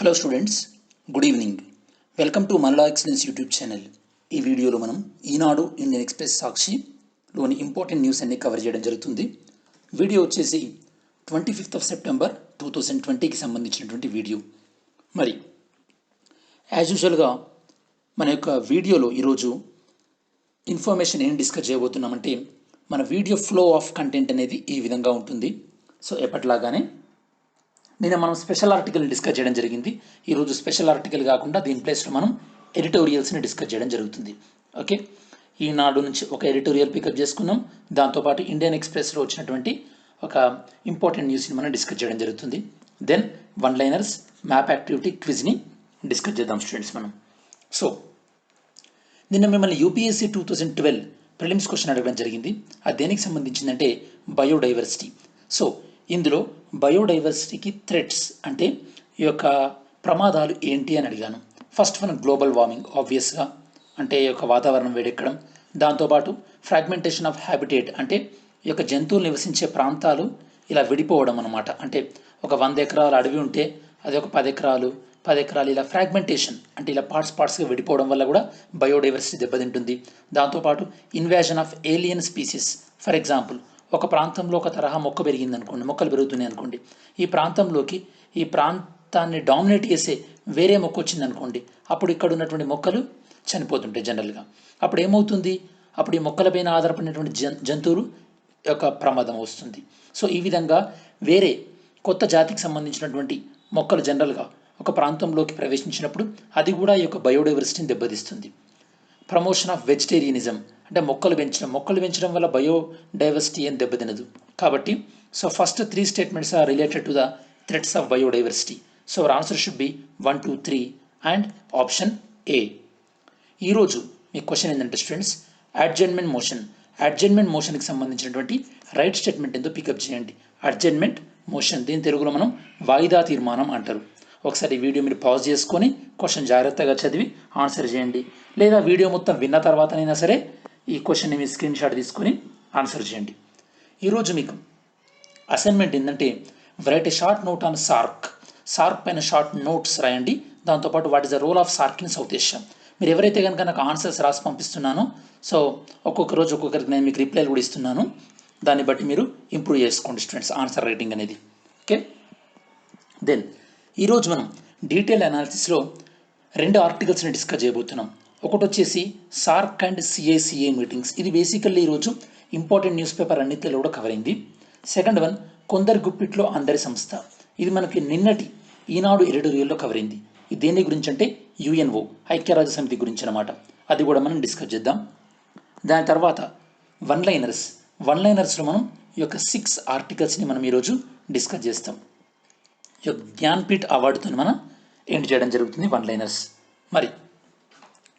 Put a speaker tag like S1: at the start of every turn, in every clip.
S1: Hello students, good evening. Welcome to మనలా excellence YouTube channel. ఈ వీడియోలో మనం ఈనాడు, ఇండియన్ ఎక్స్ప్రెస్, సాక్షిలోని ఇంపార్టెంట్ న్యూస్ అన్ని కవర్ చేయడం జరుగుతుంది. వీడియో వచ్చేసి 25th సెప్టెంబర్ 2020కి సంబంధించినటువంటి వీడియో. మరి యాజ్ యూజువల్గా మన యొక్క వీడియోలో ఈరోజు ఇన్ఫర్మేషన్ ఏం డిస్కస్ చేయబోతున్నామంటే, మన వీడియో ఫ్లో ఆఫ్ కంటెంట్ అనేది ఈ విధంగా ఉంటుంది. సో ఎప్పటిలాగానే నిన్న మనం స్పెషల్ ఆర్టికల్ డిస్కస్ చేయడం జరిగింది. ఈరోజు స్పెషల్ ఆర్టికల్ కాకుండా దీని ప్లేస్లో మనం ఎడిటోరియల్స్ని డిస్కస్ చేయడం జరుగుతుంది. ఓకే, ఈనాడు నుంచి ఒక ఎడిటోరియల్ పికప్ చేసుకున్నాం. దాంతోపాటు ఇండియన్ ఎక్స్ప్రెస్లో వచ్చినటువంటి ఒక ఇంపార్టెంట్ న్యూస్ని మనం డిస్కస్ చేయడం జరుగుతుంది. Then one liners, map activity, క్విజ్ని డిస్కస్ చేద్దాం స్టూడెంట్స్ మనం. సో నిన్న మిమ్మల్ని యూపీఎస్సీ 2012 ప్రిలిమ్స్ క్వశ్చన్ అడగడం జరిగింది. అది దేనికి సంబంధించిందంటే బయోడైవర్సిటీ. సో ఇందులో బయోడైవర్సిటీకి థ్రెట్స్ అంటే ఈ యొక్క ప్రమాదాలు ఏంటి అని అడిగాను. ఫస్ట్ వన్ గ్లోబల్ వార్మింగ్, ఆబ్వియస్గా అంటే ఈ యొక్క వాతావరణం వేడెక్కడం. దాంతోపాటు ఫ్రాగ్మెంటేషన్ ఆఫ్ హ్యాబిటేట్ అంటే ఈ యొక్క జంతువులు నివసించే ప్రాంతాలు ఇలా విడిపోవడం అనమాట. అంటే ఒక 100 ఎకరాల అడవి ఉంటే అది ఒక 10 ఎకరాలు ఇలా ఫ్రాగ్మెంటేషన్ అంటే ఇలా పార్ట్స్గా విడిపోవడం వల్ల కూడా బయోడైవర్సిటీ దెబ్బతింటుంది. దాంతోపాటు invasion of alien species. For example, ఒక ప్రాంతంలో ఒక తరహా మొక్క పెరిగింది అనుకోండి, మొక్కలు పెరుగుతున్నాయి అనుకోండి, ఈ ప్రాంతంలోకి ఈ ప్రాంతాన్ని డామినేట్ చేసే వేరే మొక్క వచ్చింది అనుకోండి, అప్పుడు ఇక్కడ ఉన్నటువంటి మొక్కలు చనిపోతుంటాయి జనరల్గా. అప్పుడు ఏమవుతుంది, అప్పుడు ఈ మొక్కలపైన ఆధారపడినటువంటి జంతువులు యొక్క ప్రమాదం వస్తుంది. సో ఈ విధంగా వేరే కొత్త జాతికి సంబంధించినటువంటి మొక్కలు జనరల్గా ఒక ప్రాంతంలోకి ప్రవేశించినప్పుడు అది కూడా ఈ యొక్క బయోడైవర్సిటీని దెబ్బతీస్తుంది. ప్రమోషన్ ఆఫ్ వెజిటేరియనిజం అంటే మొక్కలు పెంచడం వల్ల బయోడైవర్సిటీ అని దెబ్బతినదు. కాబట్టి so first 3 statements are related to the threats of biodiversity. So our answer should be 1, 2, 3 and option A. ఈరోజు మీ క్వశ్చన్ ఏంటంటే స్టూడెంట్స్, అడ్జర్న్మెంట్ మోషన్కి సంబంధించినటువంటి రైట్ స్టేట్మెంట్ ఏందో పికప్ చేయండి. అడ్జర్న్మెంట్ మోషన్, దీని తెలుగులో మనం వాయిదా తీర్మానం అంటారు. ఒకసారి వీడియో మీరు పాజ్ చేసుకొని క్వశ్చన్ జాగ్రత్తగా చదివి ఆన్సర్ చేయండి, లేదా వీడియో మొత్తం విన్న తర్వాతనైనా సరే ఈ క్వశ్చన్ని మీరు స్క్రీన్ షాట్ తీసుకొని ఆన్సర్ చేయండి. ఈరోజు మీకు అసైన్మెంట్ ఏంటంటే write a short note on SAARC పైన షార్ట్ నోట్స్ రాయండి. దాంతోపాటు what is the role of SAARC in South Asia. మీరు ఎవరైతే కనుక నాకు ఆన్సర్స్ రాసి పంపిస్తున్నానో, సో ఒక్కొక్క రోజు ఒక్కొక్కరికి నేను మీకు రిప్లైలు కూడా ఇస్తున్నాను. దాన్ని బట్టి మీరు ఇంప్రూవ్ చేసుకోండి స్టూడెంట్స్ ఆన్సర్ రైటింగ్ అనేది. ఓకే, దెన్ ఈరోజు మనం డీటెయిల్ అనాలిసిస్లో 2 ఆర్టికల్స్ని డిస్కస్ చేయబోతున్నాం. ఒకటి వచ్చేసి సార్క్ అండ్ సిఏసిఏ మీటింగ్స్. ఇది బేసికల్లీ ఈరోజు ఇంపార్టెంట్ న్యూస్ పేపర్ అన్నిటిలో కూడా కవర్ అయింది. సెకండ్ వన్ కొందరి గుప్పిట్లో అందరి సంస్థ. ఇది మనకి నిన్నటి ఈనాడు ఎడిటోరియల్లో కవర్ అయింది. ఇది దేని గురించి అంటే యుఎన్ఓ, ఐక్యరాజ్య సమితి గురించి అనమాట. అది కూడా మనం డిస్కస్ చేద్దాం. దాని తర్వాత వన్ లైనర్స్లో మనం ఈ యొక్క 6 ఆర్టికల్స్ని మనం ఈరోజు డిస్కస్ చేస్తాం. ఈ యొక్క జ్ఞాన్పీఠ్ అవార్డుతో మనం ఎండ్ చేయడం జరుగుతుంది వన్ లైనర్స్. మరి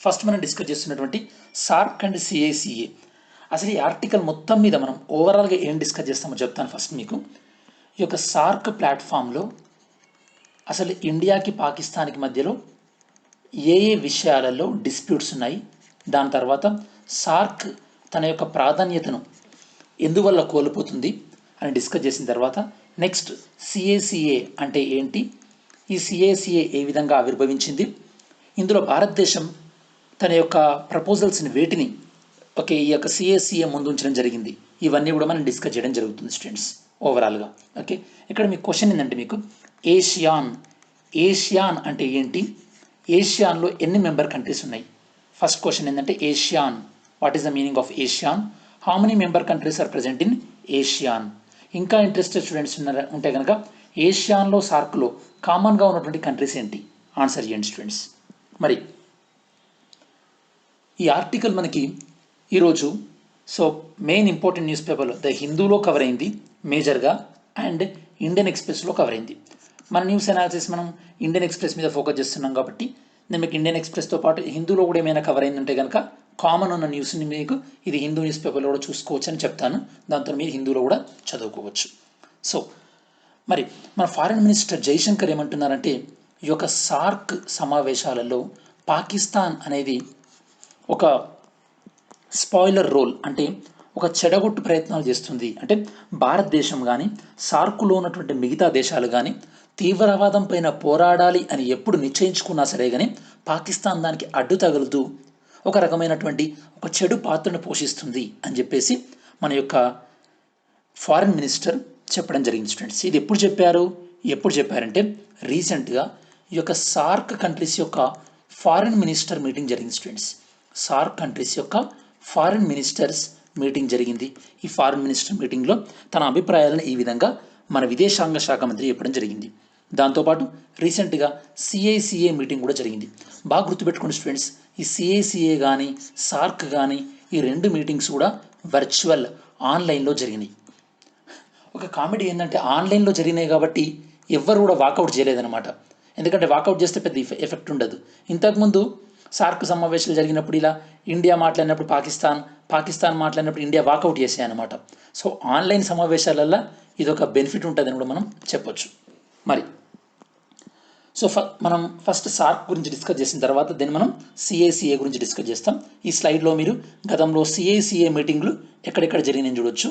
S1: ఫస్ట్ మనం డిస్కస్ చేస్తున్నటువంటి సార్క్ అండ్ సిఏసిఏ. అసలు ఈ ఆర్టికల్ మొత్తం మీద మనం ఓవరాల్గా ఏం డిస్కస్ చేస్తామో చెప్తాను ఫస్ట్ మీకు. ఈ యొక్క సార్క్ ప్లాట్ఫామ్లో అసలు ఇండియాకి పాకిస్తాన్కి మధ్యలో ఏ విషయాలలో డిస్ప్యూట్స్ ఉన్నాయి, దాని తర్వాత సార్క్ తన యొక్క ప్రాధాన్యతను ఎందువల్ల కోల్పోతుంది అని డిస్కస్ చేసిన తర్వాత నెక్స్ట్ సిఏసిఏ అంటే ఏంటి, ఈ సిఏసిఏ ఏ విధంగా ఆవిర్భవించింది, ఇందులో భారతదేశం తన యొక్క ప్రపోజల్స్ని వేటిని ఈ యొక్క సిఏసిఏ ముందు ఉంచడం జరిగింది. ఇవన్నీ కూడా మనం డిస్కస్ చేయడం జరుగుతుంది స్టూడెంట్స్ ఓవరాల్గా. ఓకే, ఇక్కడ మీ క్వశ్చన్ ఏంటంటే మీకు ఏషియాన్ అంటే ఏంటి, ఏషియాన్లో ఎన్ని మెంబర్ కంట్రీస్ ఉన్నాయి. ఫస్ట్ క్వశ్చన్ ఏంటంటే ASEAN, what is the meaning of ASEAN, how many member countries are present in ASEAN. ఇంకా ఇంట్రెస్టెడ్ స్టూడెంట్స్ ఉంటే కనుక ఏషియాన్లో సార్క్లో కామన్గా ఉన్నటువంటి కంట్రీస్ ఏంటి ఆన్సర్ చేయండి స్టూడెంట్స్. మరి ఈ ఆర్టికల్ మనకి ఈరోజు సో మెయిన్ ఇంపార్టెంట్ న్యూస్ పేపర్లో ద హిందూలో కవర్ అయింది మేజర్గా, అండ్ ఇండియన్ ఎక్స్ప్రెస్లో కవర్ అయింది. మన న్యూస్ అనాలిసిస్ మనం ఇండియన్ ఎక్స్ప్రెస్ మీద ఫోకస్ చేస్తున్నాం కాబట్టి నేను మీకు ఇండియన్ ఎక్స్ప్రెస్తో పాటు హిందూలో కూడా ఏమైనా కవర్ అయిందంటే కనుక కామన్ ఉన్న న్యూస్ని మీకు ఇది హిందూ న్యూస్ పేపర్లో కూడా చూసుకోవచ్చు అని చెప్తాను. దాంతో మీరు హిందూలో కూడా చదువుకోవచ్చు. సో మరి మన ఫారిన్ మినిస్టర్ జైశంకర్ ఏమంటున్నారంటే ఈ యొక్క సార్క్ సమావేశాలలో పాకిస్తాన్ అనేది ఒక స్పాయిలర్ రోల్ అంటే ఒక చెడగొట్టు ప్రయత్నాలు చేస్తుంది. అంటే భారతదేశం కానీ సార్కులో ఉన్నటువంటి మిగతా దేశాలు కానీ తీవ్రవాదం పైన పోరాడాలి అని ఎప్పుడు నిశ్చయించుకున్నా సరే కానీ పాకిస్తాన్ దానికి అడ్డు తగులుతూ ఒక రకమైనటువంటి ఒక చెడు పాత్రను పోషిస్తుంది అని చెప్పేసి మన యొక్క ఫారిన్ మినిస్టర్ చెప్పడం జరిగింది స్టూడెంట్స్. ఇది ఎప్పుడు చెప్పారంటే రీసెంట్గా ఈ యొక్క సార్క్ కంట్రీస్ యొక్క ఫారిన్ మినిస్టర్ మీటింగ్ జరిగింది స్టూడెంట్స్. సార్క్ కంట్రీస్ యొక్క ఫారిన్ మినిస్టర్స్ మీటింగ్ జరిగింది. ఈ ఫారిన్ మినిస్టర్ మీటింగ్లో తన అభిప్రాయాలను ఈ విధంగా మన విదేశాంగ శాఖ మంత్రి చెప్పడం జరిగింది. దాంతోపాటు రీసెంట్గా సిఐసిఏ మీటింగ్ కూడా జరిగింది. బాగా గుర్తుపెట్టుకోండి స్టూడెంట్స్, ఈ సిఐసిఏ కానీ సార్క్ కానీ ఈ 2 మీటింగ్స్ కూడా వర్చువల్ ఆన్లైన్లో జరిగినాయి. ఒక కామెడీ ఏంటంటే ఆన్లైన్లో జరిగినాయి కాబట్టి ఎవ్వరు కూడా వాకౌట్ చేయలేదన్నమాట. ఎందుకంటే వాకౌట్ చేస్తే పెద్ద ఎఫెక్ట్ ఉండదు. ఇంతకుముందు సార్క్ సమావేశాలు జరిగినప్పుడు ఇలా ఇండియా మాట్లాడినప్పుడు పాకిస్తాన్ మాట్లాడినప్పుడు ఇండియా వాకౌట్ చేసాయన్నమాట. సో ఆన్లైన్ సమావేశాలల్లో ఇదొక బెనిఫిట్ ఉంటుందని కూడా మనం చెప్పొచ్చు. మరి సో మనం ఫస్ట్ సార్క్ గురించి డిస్కస్ చేసిన తర్వాత దెన్ మనం సిఐసిఏ గురించి డిస్కస్ చేస్తాం. ఈ స్లైడ్లో మీరు గతంలో సిఐసిఏ మీటింగ్లు ఎక్కడెక్కడ జరిగినాయని చూడొచ్చు.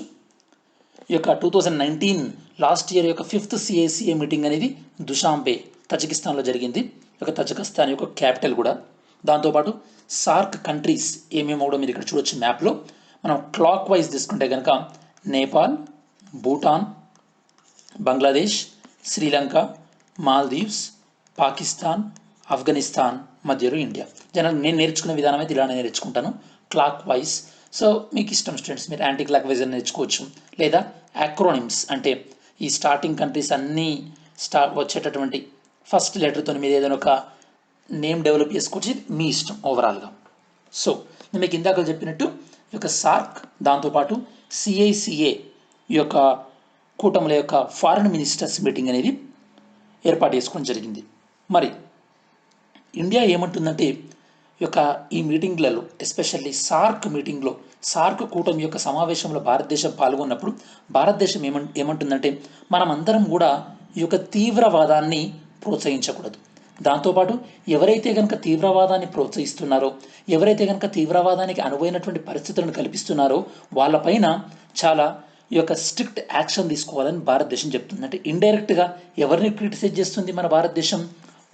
S1: ఈ యొక్క 2019 లాస్ట్ ఇయర్ యొక్క 5th సిఐసిఏ మీటింగ్ అనేది దుషాంబే తజికిస్తాన్లో జరిగింది. ఒక తజికిస్తాన్ యొక్క క్యాపిటల్ కూడా. దాంతోపాటు సార్క్ కంట్రీస్ ఏమేమో కూడా మీరు ఇక్కడ చూడొచ్చు మ్యాప్లో. మనం క్లాక్ వైజ్ తీసుకుంటే కనుక నేపాల్, భూటాన్, బంగ్లాదేశ్, శ్రీలంక, మాల్దీవ్స్, పాకిస్తాన్, ఆఫ్ఘనిస్తాన్, మధ్యలో ఇండియా. జనరల్ నేను నేర్చుకునే విధానం అయితే ఇలానే నేర్చుకుంటాను, క్లాక్ వైజ్. సో మీకు ఇష్టం స్టూడెంట్స్, మీరు యాంటీ క్లాక్ వైజ్ అని నేర్చుకోవచ్చు, లేదా యాక్రోనిమ్స్ అంటే ఈ స్టార్టింగ్ కంట్రీస్ అన్నీ వచ్చేటటువంటి ఫస్ట్ లెటర్తో మీరు ఏదైనా ఒక నేమ్ డెవలప్ చేసుకోవచ్చు, మీ ఇష్టం ఓవరాల్గా. సో నేను మీకు ఇందాక చెప్పినట్టు ఈ యొక్క సార్క్ దాంతోపాటు సిఐసిఏ ఈ యొక్క కూటముల యొక్క ఫారిన్ మినిస్టర్స్ మీటింగ్ అనేది ఏర్పాటు చేసుకోవడం జరిగింది. మరి ఇండియా ఏమంటుందంటే ఈ మీటింగ్లలో ఎస్పెషల్లీ సార్క్ మీటింగ్లో సార్క్ కూటమి యొక్క సమావేశంలో భారతదేశం పాల్గొన్నప్పుడు భారతదేశం ఏమంటుందంటే మనమందరం కూడా ఈ యొక్క తీవ్రవాదాన్ని ప్రోత్సహించకూడదు. దాంతోపాటు ఎవరైతే కనుక తీవ్రవాదాన్ని ప్రోత్సహిస్తున్నారో, ఎవరైతే కనుక తీవ్రవాదానికి అనువైనటువంటి పరిస్థితులను కల్పిస్తున్నారో వాళ్ళపైన చాలా ఈ యొక్క స్ట్రిక్ట్ యాక్షన్ తీసుకోవాలని భారతదేశం చెప్తుంది. అంటే ఇండైరెక్ట్గా ఎవరిని క్రిటిసైజ్ చేస్తుంది మన భారతదేశం?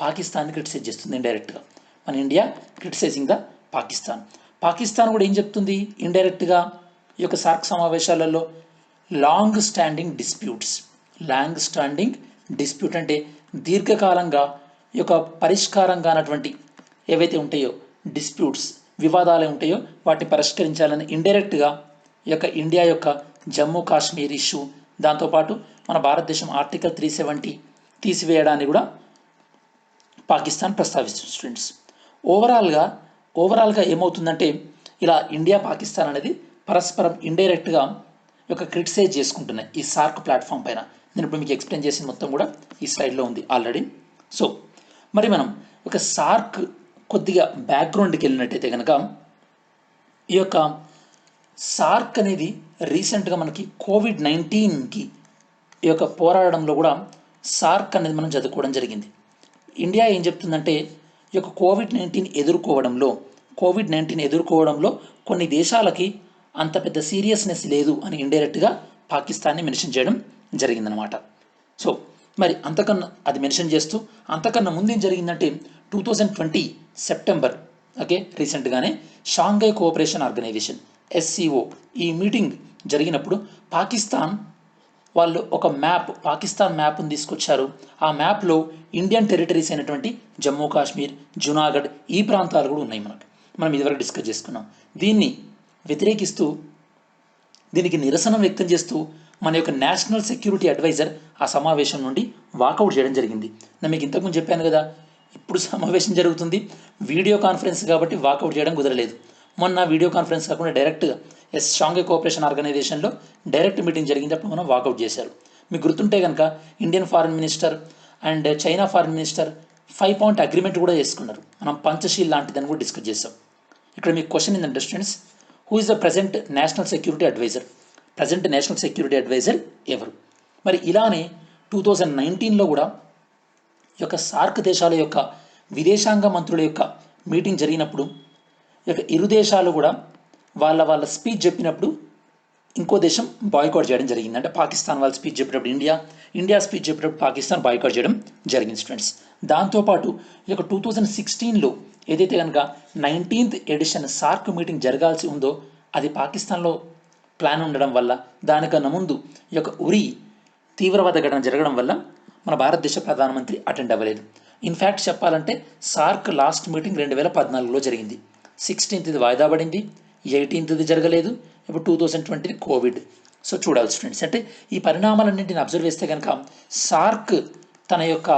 S1: పాకిస్తాన్ని క్రిటిసైజ్ చేస్తుంది ఇండైరెక్ట్గా. మన ఇండియా క్రిటిసైజింగ్ ద పాకిస్తాన్ కూడా ఏం చెప్తుంది ఇండైరెక్ట్గా ఈ యొక్క సార్క్ సమావేశాలలో? లాంగ్ స్టాండింగ్ డిస్ప్యూట్ అంటే దీర్ఘకాలంగా ఈ యొక్క పరిష్కారం కానటువంటి ఏవైతే ఉంటాయో డిస్ప్యూట్స్, వివాదాలు ఉంటాయో వాటిని పరిష్కరించాలని ఇండైరెక్ట్గా ఈ యొక్క ఇండియా యొక్క జమ్మూ కాశ్మీర్ ఇష్యూ, దాంతోపాటు మన భారతదేశం ఆర్టికల్ 370 తీసివేయడాన్ని కూడా పాకిస్తాన్ ప్రస్తావిస్తుంది స్టూడెంట్స్. ఓవరాల్గా ఏమవుతుందంటే ఇలా ఇండియా పాకిస్తాన్ అనేది పరస్పరం ఇండైరెక్ట్గా ఒక క్రిటిసైజ్ చేసుకుంటున్నాయి ఈ సార్క్ ప్లాట్ఫామ్ పైన. నేను ఇప్పుడు మీకు ఎక్స్ప్లెయిన్ చేసిన మొత్తం కూడా ఈ స్లైడ్లో ఉంది ఆల్రెడీ. సో మరి మనం ఒక సార్క్ కొద్దిగా బ్యాక్గ్రౌండ్కి వెళ్ళినట్టయితే కనుక ఈ యొక్క సార్క్ అనేది రీసెంట్గా మనకి కోవిడ్-19కి ఈ యొక్క పోరాడడంలో కూడా సార్క్ అనేది మనం చదువుకోవడం జరిగింది. ఇండియా ఏం చెప్తుందంటే ఈ యొక్క కోవిడ్-19 ఎదుర్కోవడంలో కొన్ని దేశాలకి అంత పెద్ద సీరియస్నెస్ లేదు అని ఇండైరెక్ట్గా పాకిస్తాన్ని మెన్షన్ చేయడం జరిగిందనమాట. సో మరి అంతకన్నా అది మెన్షన్ చేస్తూ అంతకన్నా ముందు ఏం జరిగిందంటే 2020 సెప్టెంబర్ రీసెంట్గానే షాంఘై కోఆపరేషన్ ఆర్గనైజేషన్ SCO ఈ మీటింగ్ జరిగినప్పుడు పాకిస్తాన్ వాళ్ళు ఒక పాకిస్తాన్ మ్యాప్ని తీసుకొచ్చారు. ఆ మ్యాప్లో ఇండియన్ టెరిటరీస్ అయినటువంటి జమ్మూ కాశ్మీర్, జునాగఢ్ ఈ ప్రాంతాలు కూడా ఉన్నాయి. మనం ఇదివరకు డిస్కస్ చేసుకున్నాం. దీన్ని వ్యతిరేకిస్తూ దీనికి నిరసన వ్యక్తం చేస్తూ మన యొక్క నేషనల్ సెక్యూరిటీ అడ్వైజర్ ఆ సమావేశం నుండి వాకౌట్ చేయడం జరిగింది. నేను మీకు ఇంతకుముందు చెప్పాను కదా, ఇప్పుడు సమావేశం జరుగుతుంది వీడియో కాన్ఫరెన్స్ కాబట్టి వాకౌట్ చేయడం కుదరలేదు. మొన్న వీడియో కాన్ఫరెన్స్ కాకుండా డైరెక్ట్గా షాంఘై కోఆపరేషన్ ఆర్గనైజేషన్లో డైరెక్ట్ మీటింగ్ జరిగింది, అప్పుడు మనం వాకౌట్ చేశారు. మీకు గుర్తుంటే కనుక Indian foreign minister and China foreign minister 5 point agreement కూడా చేసుకున్నారు. మనం పంచశీల్ లాంటిదని కూడా డిస్కస్ చేసాం. ఇక్కడ మీకు క్వశ్చన్ ఏంటంటే students, who is the present national security advisor? Present national security advisor ఎవరు? మరి ఇలానే 2019లో కూడా ఈ యొక్క సార్క్ దేశాల యొక్క విదేశాంగ మంత్రుల యొక్క మీటింగ్ జరిగినప్పుడు ఈ యొక్క ఇరు దేశాలు కూడా వాళ్ళ స్పీచ్ చెప్పినప్పుడు ఇంకో దేశం బాయ్కాట్ చేయడం జరిగింది. అంటే పాకిస్తాన్ వాళ్ళ స్పీచ్ చెప్పినప్పుడు ఇండియా స్పీచ్ చెప్పినప్పుడు పాకిస్తాన్ బాయ్కాట్ చేయడం జరిగింది స్టూడెంట్స్. దాంతోపాటు ఈ యొక్క 2016లో ఏదైతే కనుక 19th ఎడిషన్ సార్క్ మీటింగ్ జరగాల్సి ఉందో అది పాకిస్తాన్లో ప్లాన్ ఉండడం వల్ల, దానికన్నా ముందు ఈ యొక్క ఉరి తీవ్రవాద ఘటన జరగడం వల్ల మన భారతదేశ ప్రధానమంత్రి అటెండ్ అవ్వలేదు. ఇన్ఫ్యాక్ట్ చెప్పాలంటే సార్క్ లాస్ట్ మీటింగ్ 2014లో జరిగింది. 16th వాయిదా పడింది, 18th జరగలేదు, ఇప్పుడు 2020 కోవిడ్. సో చూడాలి స్టూడెంట్స్, అంటే ఈ పరిణామాలన్నింటిని అబ్జర్వ్ చేస్తే కనుక సార్క్ తన యొక్క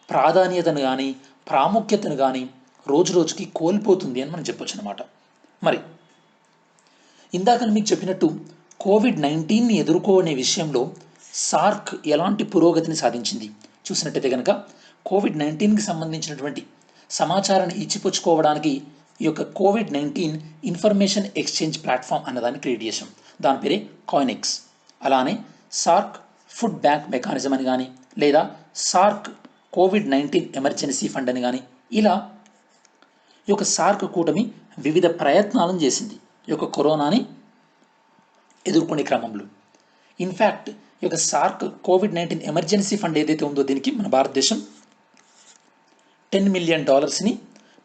S1: ప్రాధాన్యతను కానీ ప్రాముఖ్యతను కానీ రోజు రోజుకి కోల్పోతుంది అని మనం చెప్పొచ్చు అనమాట. మరి ఇందాక మీకు చెప్పినట్టు కోవిడ్-19ని ఎదుర్కొనే విషయంలో సార్క్ ఎలాంటి పురోగతిని సాధించింది చూసినట్టయితే కనుక కోవిడ్-19కి సంబంధించినటువంటి సమాచారాన్ని ఇచ్చిపుచ్చుకోవడానికి ఈ యొక్క కోవిడ్-19 ఇన్ఫర్మేషన్ ఎక్స్చేంజ్ ప్లాట్ఫామ్ అన్నదాన్ని క్రియేట్ చేసాం. దాని పేరే కాయినెక్స్. అలానే సార్క్ ఫుడ్ బ్యాంక్ మెకానిజం అని కానీ, లేదా సార్క్ కోవిడ్-19 ఎమర్జెన్సీ ఫండ్ అని కానీ, ఇలా ఈ యొక్క సార్క్ కూటమి వివిధ ప్రయత్నాలను చేసింది ఈ యొక్క కరోనాని ఎదుర్కొనే క్రమంలో. ఇన్ఫ్యాక్ట్ ఈ యొక్క సార్క్ కోవిడ్-19 ఎమర్జెన్సీ ఫండ్ ఏదైతే ఉందో దీనికి మన భారతదేశం $10 million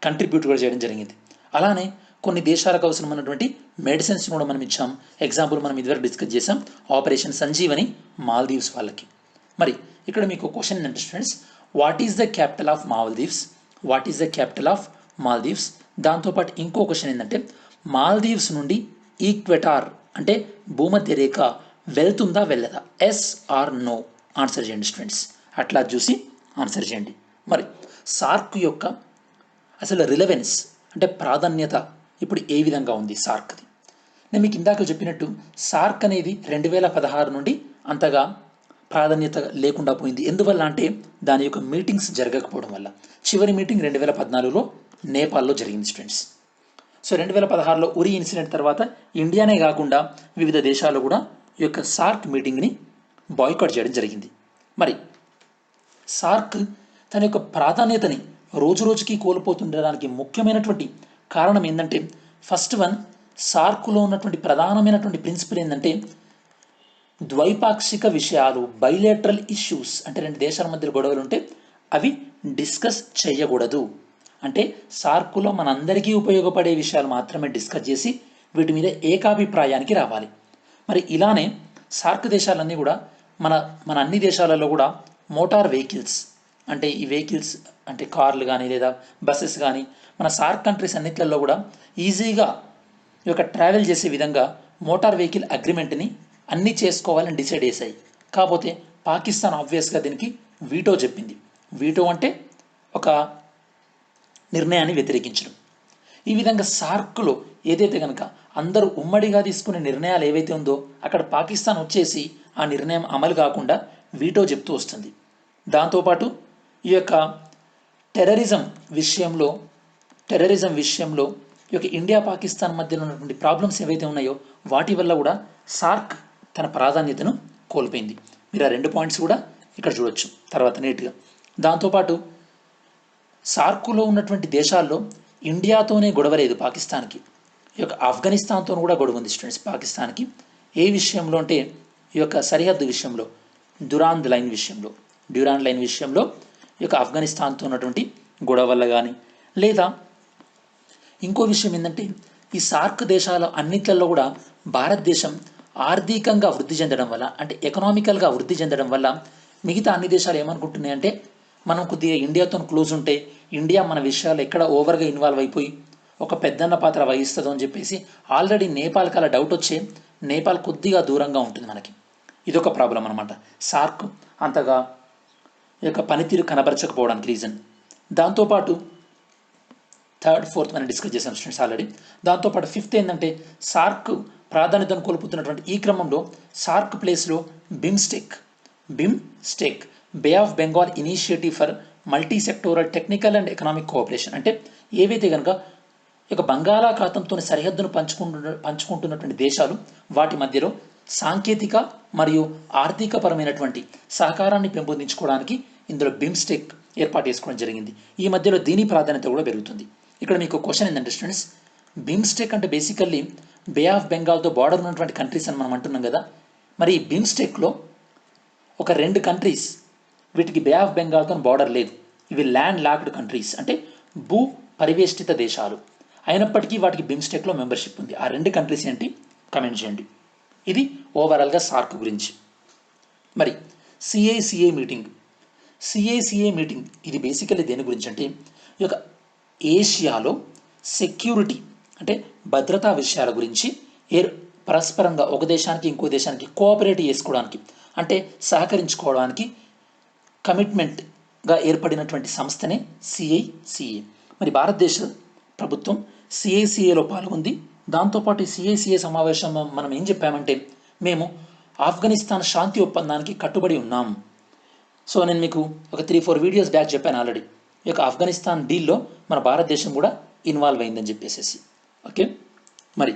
S1: కంట్రిబ్యూట్ కూడా చేయడం జరిగింది. అలానే కొన్ని దేశాలకు అవసరమైనటువంటి మెడిసిన్స్ కూడా మనం ఇచ్చాం. ఎగ్జాంపుల్ మనం ఇదివరకు డిస్కస్ చేసాం ఆపరేషన్ సంజీవని మాల్దీవ్స్ వాళ్ళకి. మరి ఇక్కడ మీకు క్వశ్చన్ ఏంటంటే students, what is the capital of Maldives? What is the capital of Maldives? దాంతోపాటు ఇంకో క్వశ్చన్ ఏంటంటే మాల్దీవ్స్ నుండి ఈక్వెటార్ అంటే భూమధ్య రేఖ వెళ్తుందా వెళ్ళదా? ఎస్ ఆర్ నో ఆన్సర్ చేయండి స్టూడెంట్స్. అట్లా చూసి ఆన్సర్ చేయండి. మరి సార్క్ యొక్క అసలు రిలవెన్స్ అంటే ప్రాధాన్యత ఇప్పుడు ఏ విధంగా ఉంది సార్క్ది? నేను మీకు ఇందాక చెప్పినట్టు సార్క్ అనేది 2016 నుండి అంతగా ప్రాధాన్యత లేకుండా పోయింది. ఎందువల్ల అంటే దాని యొక్క మీటింగ్స్ జరగకపోవడం వల్ల. చివరి మీటింగ్ 2014లో నేపాల్లో జరిగింది స్టూడెంట్స్. సో 2016లో ఉరి ఇన్సిడెంట్ తర్వాత ఇండియానే కాకుండా వివిధ దేశాలు కూడా ఈ యొక్క సార్క్ మీటింగ్ని బాయ్కాట్ చేయడం జరిగింది. మరి సార్క్ తన యొక్క ప్రాధాన్యతని రోజు రోజుకి కోల్పోతుండడానికి ముఖ్యమైనటువంటి కారణం ఏంటంటే, ఫస్ట్ వన్, సార్క్లో ఉన్నటువంటి ప్రధానమైనటువంటి ప్రిన్సిపల్ ఏంటంటే ద్వైపాక్షిక విషయాలు, బైలేటరల్ ఇష్యూస్, అంటే రెండు దేశాల మధ్య గొడవలు ఉంటే అవి డిస్కస్ చేయకూడదు. అంటే సార్కులో మనందరికీ ఉపయోగపడే విషయాలు మాత్రమే డిస్కస్ చేసి వీటి మీద ఏకాభిప్రాయానికి రావాలి. మరి ఇలానే సార్క్ దేశాలన్నీ కూడా మన అన్ని దేశాలలో కూడా మోటార్ వెహికల్స్, అంటే ఈ వెహికల్స్ అంటే కార్లు కానీ లేదా బస్సెస్ కానీ మన సార్క్ కంట్రీస్ అన్నిట్లలో కూడా ఈజీగా ఈ యొక్క ట్రావెల్ చేసే విధంగా మోటార్ వెహికల్ అగ్రిమెంట్ని అన్నీ చేసుకోవాలని డిసైడ్ చేశాయి. కాకపోతే పాకిస్తాన్ ఆబ్వియస్గా దీనికి వీటో చెప్పింది. వీటో అంటే ఒక నిర్ణయాన్ని వ్యతిరేకించడం. ఈ విధంగా సార్క్లో ఏదైతే కనుక అందరూ ఉమ్మడిగా తీసుకునే నిర్ణయాలు ఏవైతే ఉందో అక్కడ పాకిస్తాన్ వచ్చేసి ఆ నిర్ణయం అమలు కాకుండా వీటో చెప్తూ వస్తుంది. దాంతోపాటు ఈ యొక్క టెర్రరిజం విషయంలో ఈ యొక్క ఇండియా పాకిస్తాన్ మధ్యలో ఉన్నటువంటి ప్రాబ్లమ్స్ ఏవైతే ఉన్నాయో వాటి వల్ల కూడా సార్క్ తన ప్రాధాన్యతను కోల్పోయింది. మీరు ఆ 2 పాయింట్స్ కూడా ఇక్కడ చూడొచ్చు తర్వాత నీట్గా. దాంతోపాటు సార్కులో ఉన్నటువంటి దేశాల్లో ఇండియాతోనే గొడవ లేదు పాకిస్తాన్కి. ఈ యొక్క ఆఫ్ఘనిస్తాన్తో కూడా గొడవ ఉంది స్టూడెంట్స్ పాకిస్తాన్కి. ఏ విషయంలో అంటే ఈ యొక్క సరిహద్దు విషయంలో, డ్యూరాండ్ లైన్ విషయంలో ఈ యొక్క ఆఫ్ఘనిస్తాన్తో ఉన్నటువంటి గొడవ వల్ల కానీ, లేదా ఇంకో విషయం ఏంటంటే ఈ సార్క్ దేశాల అన్నిట్లలో కూడా భారతదేశం ఆర్థికంగా వృద్ధి చెందడం వల్ల, అంటే ఎకనామికల్గా వృద్ధి చెందడం వల్ల మిగతా అన్ని దేశాలు ఏమనుకుంటున్నాయంటే మనం కొద్దిగా ఇండియాతో క్లోజ్ ఉంటే ఇండియా మన విషయాలు ఎక్కడ ఓవర్గా ఇన్వాల్వ్ అయిపోయి ఒక పెద్దన్న పాత్ర వహిస్తుందో అని చెప్పేసి ఆల్రెడీ నేపాల్కి అలా డౌట్ వచ్చే నేపాల్ కొద్దిగా దూరంగా ఉంటుంది మనకి. ఇదొక ప్రాబ్లం అనమాట సార్క్ అంతగా ఈ యొక్క పనితీరు కనబరచకపోవడానికి రీజన్. దాంతోపాటు 3rd, 4th మనం డిస్కస్ చేసాం స్టూడెంట్స్ ఆల్రెడీ. దాంతోపాటు 5th ఏంటంటే సార్క్ ప్రాధాన్యతను కోల్పోతున్నటువంటి ఈ క్రమంలో సార్క్ ప్లేస్లో BIMSTEC Bay of Bengal initiative for multi sectoral technical and economic cooperation, అంటే ఏవైతే కనుక ఇక బంగాళాఖాతంతో సరిహద్దును పంచుకుంటున్నటువంటి దేశాలు వాటి మధ్యలో సాంకేతిక మరియు ఆర్థికపరమైనటువంటి సహకారాన్ని పెంపొందించుకోవడానికి ఇందులో బిమ్స్టెక్ ఏర్పాటు చేసుకోవడం జరిగింది. ఈ మధ్యలో దీని ప్రాధాన్యత కూడా పెరుగుతుంది. ఇక్కడ మీకు క్వశ్చన్ ఏంటంటే స్టూడెంట్స్, బిమ్స్టెక్ అంటే బేసికల్లీ బే ఆఫ్ బెంగాల్తో బార్డర్ ఉన్నటువంటి కంట్రీస్ అని మనం అంటున్నాం కదా. మరి ఈ బిమ్స్టెక్లో ఒక 2 కంట్రీస్, వీటికి బే ఆఫ్ బెంగాల్తో బార్డర్ లేదు, ఇవి ల్యాండ్ లాక్డ్ కంట్రీస్, అంటే భూ పరివేష్టిత దేశాలు అయినప్పటికీ వాటికి బిమ్స్టెక్లో మెంబర్షిప్ ఉంది. ఆ 2 కంట్రీస్ ఏంటి కమెంట్ చేయండి. ఇది ఓవరాల్గా సార్క్ గురించి. మరి సిఐసిఏ మీటింగ్, ఇది బేసికల్లీ దేని గురించి అంటే ఈ యొక్క ఏషియాలో సెక్యూరిటీ అంటే భద్రతా విషయాల గురించి పరస్పరంగా ఒక దేశానికి ఇంకో దేశానికి కోఆపరేట్ చేసుకోవడానికి, అంటే సహకరించుకోవడానికి కమిట్మెంట్గా ఏర్పడినటువంటి సంస్థనే సిఐసిఏ. మరి భారతదేశ ప్రభుత్వం సిఐసిఏలో పాల్గొంది. దాంతోపాటు ఈ సిఐసిఏ సమావేశం మనం ఏం చెప్పామంటే మేము ఆఫ్ఘనిస్తాన్ శాంతి ఒప్పందానికి కట్టుబడి ఉన్నాం. సో నేను మీకు ఒక 3-4 వీడియోస్ బ్యాక్ చెప్పాను ఆల్రెడీ, ఈ యొక్క ఆఫ్ఘనిస్తాన్ డీల్లో మన భారతదేశం కూడా ఇన్వాల్వ్ అయిందని చెప్పేసి. ఓకే, మరి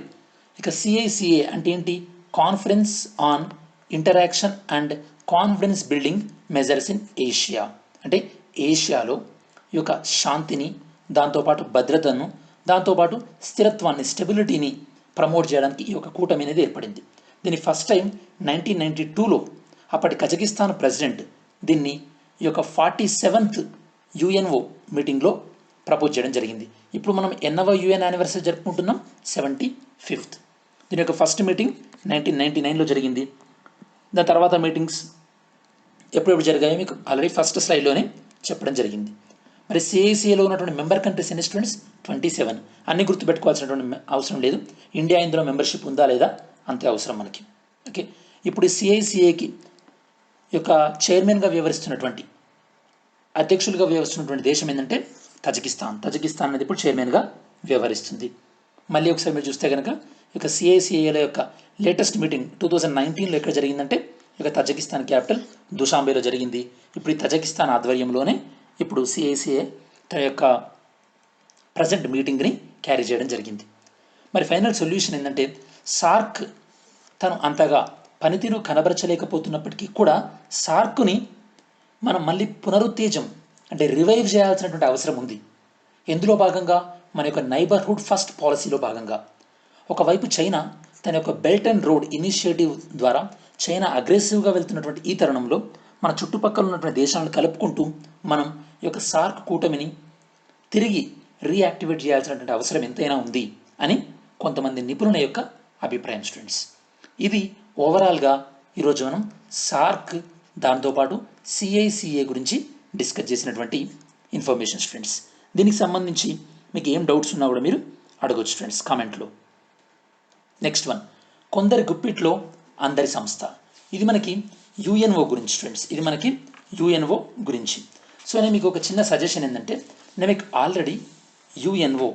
S1: ఇక సిఐసిఏ అంటే ఏంటి? Conference on interaction and confidence building measures in Asia. అంటే ఏషియాలో ఈ యొక్క శాంతిని, దాంతోపాటు భద్రతను, దాంతోపాటు స్థిరత్వాన్ని, స్టెబిలిటీని ప్రమోట్ చేయడానికి ఈ యొక్క కూటమి అనేది ఏర్పడింది. దీన్ని ఫస్ట్ టైం 1992లో అప్పటి కజకిస్తాన్ ప్రెసిడెంట్ దీన్ని ఈ యొక్క 47th యుఎన్ఓ మీటింగ్లో ప్రపోజ్ చేయడం జరిగింది. ఇప్పుడు మనం ఎన్నవ యుఎన్ యానివర్సరీ జరుపుకుంటున్నాం? 75th. దీని యొక్క ఫస్ట్ మీటింగ్ 1999లో జరిగింది. దాని తర్వాత మీటింగ్స్ ఎప్పుడెప్పుడు జరిగాయో మీకు ఆల్రెడీ ఫస్ట్ స్లైడ్లోనే చెప్పడం జరిగింది. మరి సిఐసిఏలో ఉన్నటువంటి మెంబర్ కంట్రీస్ ఎన్ని స్టూడెంట్స్? 27. అన్ని గుర్తుపెట్టుకోవాల్సినటువంటి అవసరం లేదు. ఇండియా ఇందులో మెంబర్షిప్ ఉందా లేదా అంతే అవసరం మనకి. ఓకే, ఇప్పుడు ఈ సిఐసిఏకి యొక్క చైర్మన్గా వ్యవహరిస్తున్నటువంటి, అధ్యక్షులుగా వ్యవహరిస్తున్నటువంటి దేశం ఏంటంటే తజికిస్తాన్. తజికిస్తాన్ అనేది ఇప్పుడు చైర్మన్గా వ్యవహరిస్తుంది. మళ్ళీ ఒకసారి మీరు చూస్తే కనుక ఈ యొక్క సిఐసిఏల యొక్క లేటెస్ట్ మీటింగ్ 2019లో ఎక్కడ జరిగిందంటే ఇక తజికిస్తాన్ క్యాపిటల్ దుషాంబేలో జరిగింది. ఇప్పుడు ఈ తజికిస్తాన్ ఆధ్వర్యంలోనే ఇప్పుడు సిఐసిఏ తన యొక్క ప్రజెంట్ మీటింగ్ని క్యారీ చేయడం జరిగింది. మరి ఫైనల్ సొల్యూషన్ ఏంటంటే సార్క్ తను అంతగా పనితీరు కనబరచలేకపోతున్నప్పటికీ కూడా సార్క్ని మనం మళ్ళీ పునరుత్తేజం అంటే రివైవ్ చేయాల్సినటువంటి అవసరం ఉంది. ఎందులో భాగంగా మన యొక్క నైబర్హుడ్ ఫస్ట్ పాలసీలో భాగంగా ఒకవైపు చైనా తన యొక్క బెల్ట్ అండ్ రోడ్ ఇనిషియేటివ్ ద్వారా చైనా అగ్రెసివ్గా వెళ్తున్నటువంటి ఈ తరుణంలో మన చుట్టుపక్కల ఉన్నటువంటి దేశాలను కలుపుకుంటూ మనం ఈ యొక్క సార్క్ కూటమిని తిరిగి రీయాక్టివేట్ చేయాల్సినటువంటి అవసరం ఎంతైనా ఉంది అని కొంతమంది నిపుణుల యొక్క అభిప్రాయం స్టూడెంట్స్. ఇది ఓవరాల్గా ఈరోజు మనం సార్క్ దాంతోపాటు సిఐసిఏ గురించి డిస్కస్ చేసినటువంటి ఇన్ఫర్మేషన్ స్టూడెంట్స్. దీనికి సంబంధించి మీకు ఏం డౌట్స్ ఉన్నా కూడా మీరు అడగొచ్చు స్టూడెంట్స్ కామెంట్లో. నెక్స్ట్ వన్, కొందరి గుప్పిట్లో అందరి సంస్థ. ఇది మనకి యుఎన్ఓ గురించి స్టూడెంట్స్, ఇది మనకి యుఎన్ఓ గురించి. సో నేను మీకు ఒక చిన్న సజెషన్ ఏంటంటే నేను మీకు already UNO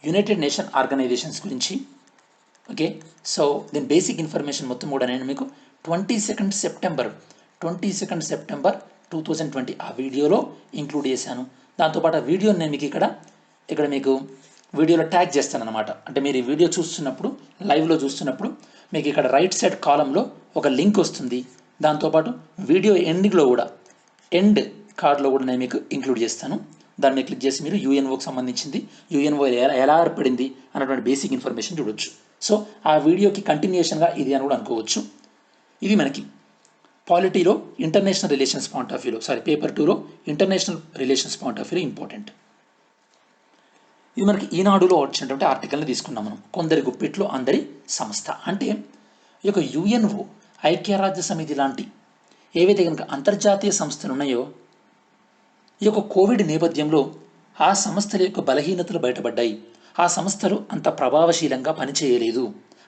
S1: United Nation Organisations గురించి ఓకే, సో దీని బేసిక్ ఇన్ఫర్మేషన్ మొత్తం కూడా నేను మీకు 22nd సెప్టెంబర్ 2020 ఆ వీడియోలో ఇంక్లూడ్ చేశాను. దాంతోపాటు ఆ వీడియోని నేను మీకు ఇక్కడ మీకు వీడియోలో ట్యాగ్ చేస్తాను అనమాట. అంటే మీరు ఈ వీడియో చూస్తున్నప్పుడు, లైవ్లో చూస్తున్నప్పుడు మీకు ఇక్కడ రైట్ సైడ్ కాలంలో ఒక లింక్ వస్తుంది. దాంతోపాటు వీడియో ఎండింగ్లో కూడా ఎండ్ కార్డ్లో కూడా నేను మీకు ఇంక్లూడ్ చేస్తాను. దాన్ని మీద క్లిక్ చేసి మీరు యుఎన్ఓకి సంబంధించింది, యుఎన్ఓ ఎలా ఏర్పడింది అన్నటువంటి బేసిక్ ఇన్ఫర్మేషన్ చూడొచ్చు. సో ఆ వీడియోకి కంటిన్యూషన్గా ఇది అని కూడా అనుకోవచ్చు. ఇది మనకి పాలిటీలో ఇంటర్నేషనల్ రిలేషన్స్ పాయింట్ ఆఫ్ వ్యూలో, పేపర్ 2లో ఇంటర్నేషనల్ రిలేషన్స్ పాయింట్ ఆఫ్ వ్యూలో ఇంపార్టెంట్. ఇది మనకి ఈనాడులో వచ్చినటువంటి ఆర్టికల్ని తీసుకున్నాం మనం. కొందరి గుప్పిట్లో అందరి సంస్థ అంటే ఈ యొక్క యుఎన్ఓ, ఐక్యరాజ్య సమితి లాంటి ఏవైతే కనుక అంతర్జాతీయ సంస్థలు ఉన్నాయో ఈ యొక్క కోవిడ్ నేపథ్యంలో ఆ సంస్థల యొక్క బలహీనతలు బయటపడ్డాయి. ఆ సంస్థలు అంత ప్రభావశీలంగా పనిచేయలేదు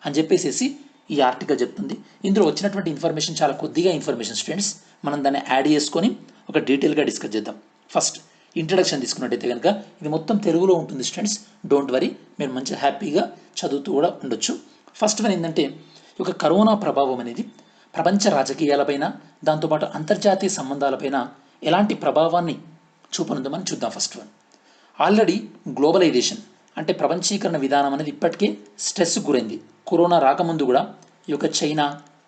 S1: అని చెప్పేసి ఈ ఆర్టికల్ చెప్తుంది. ఇందులో వచ్చినటువంటి ఇన్ఫర్మేషన్ చాలా కొద్దిగా ఇన్ఫర్మేషన్ స్టూడెంట్స్, మనం దాన్ని యాడ్ చేసుకొని ఒక డీటెయిల్గా డిస్కస్ చేద్దాం. ఫస్ట్ ఇంట్రడక్షన్ తీసుకున్నట్టయితే కనుక ఇది మొత్తం తెలుగులో ఉంటుంది స్టూడెంట్స్, డోంట్ వరీ, మీరు మంచిగా హ్యాపీగా చదువుతూ కూడా ఉండొచ్చు. ఫస్ట్ వన్ ఏంటంటే ఈ యొక్క కరోనా ప్రభావం అనేది ప్రపంచ రాజకీయాలపైన, దాంతోపాటు అంతర్జాతీయ సంబంధాలపైన ఎలాంటి ప్రభావాన్ని చూపనుందో మనం చూద్దాం. ఫస్ట్ వన్, ఆల్రెడీ గ్లోబలైజేషన్ అంటే ప్రపంచీకరణ విధానం అనేది ఇప్పటికే స్ట్రెస్ గురైంది. కరోనా రాకముందు కూడా ఈ యొక్క చైనా,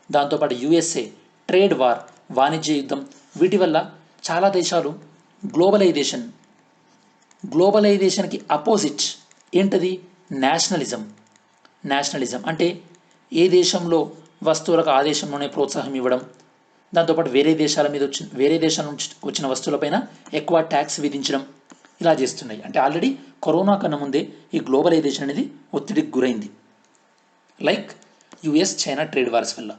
S1: దాంతోపాటు యుఎస్ఏ ట్రేడ్ వార్, వాణిజ్య యుద్ధం, వీటి వల్ల చాలా దేశాలు గ్లోబలైజేషన్కి అపోజిట్ ఏంటది? నేషనలిజం అంటే ఏ దేశంలో వస్తువులకు ఆ దేశంలోనే ప్రోత్సాహం ఇవ్వడం, దాంతోపాటు వేరే దేశాల నుంచి వచ్చిన వస్తువులపైన ఎక్కువ ట్యాక్స్ విధించడం ఇలా చేస్తున్నాయి. అంటే ఆల్రెడీ కరోనా కన్నా ముందే ఈ గ్లోబలైజేషన్ అనేది ఒత్తిడికి గురైంది, like US China trade wars వల్ల.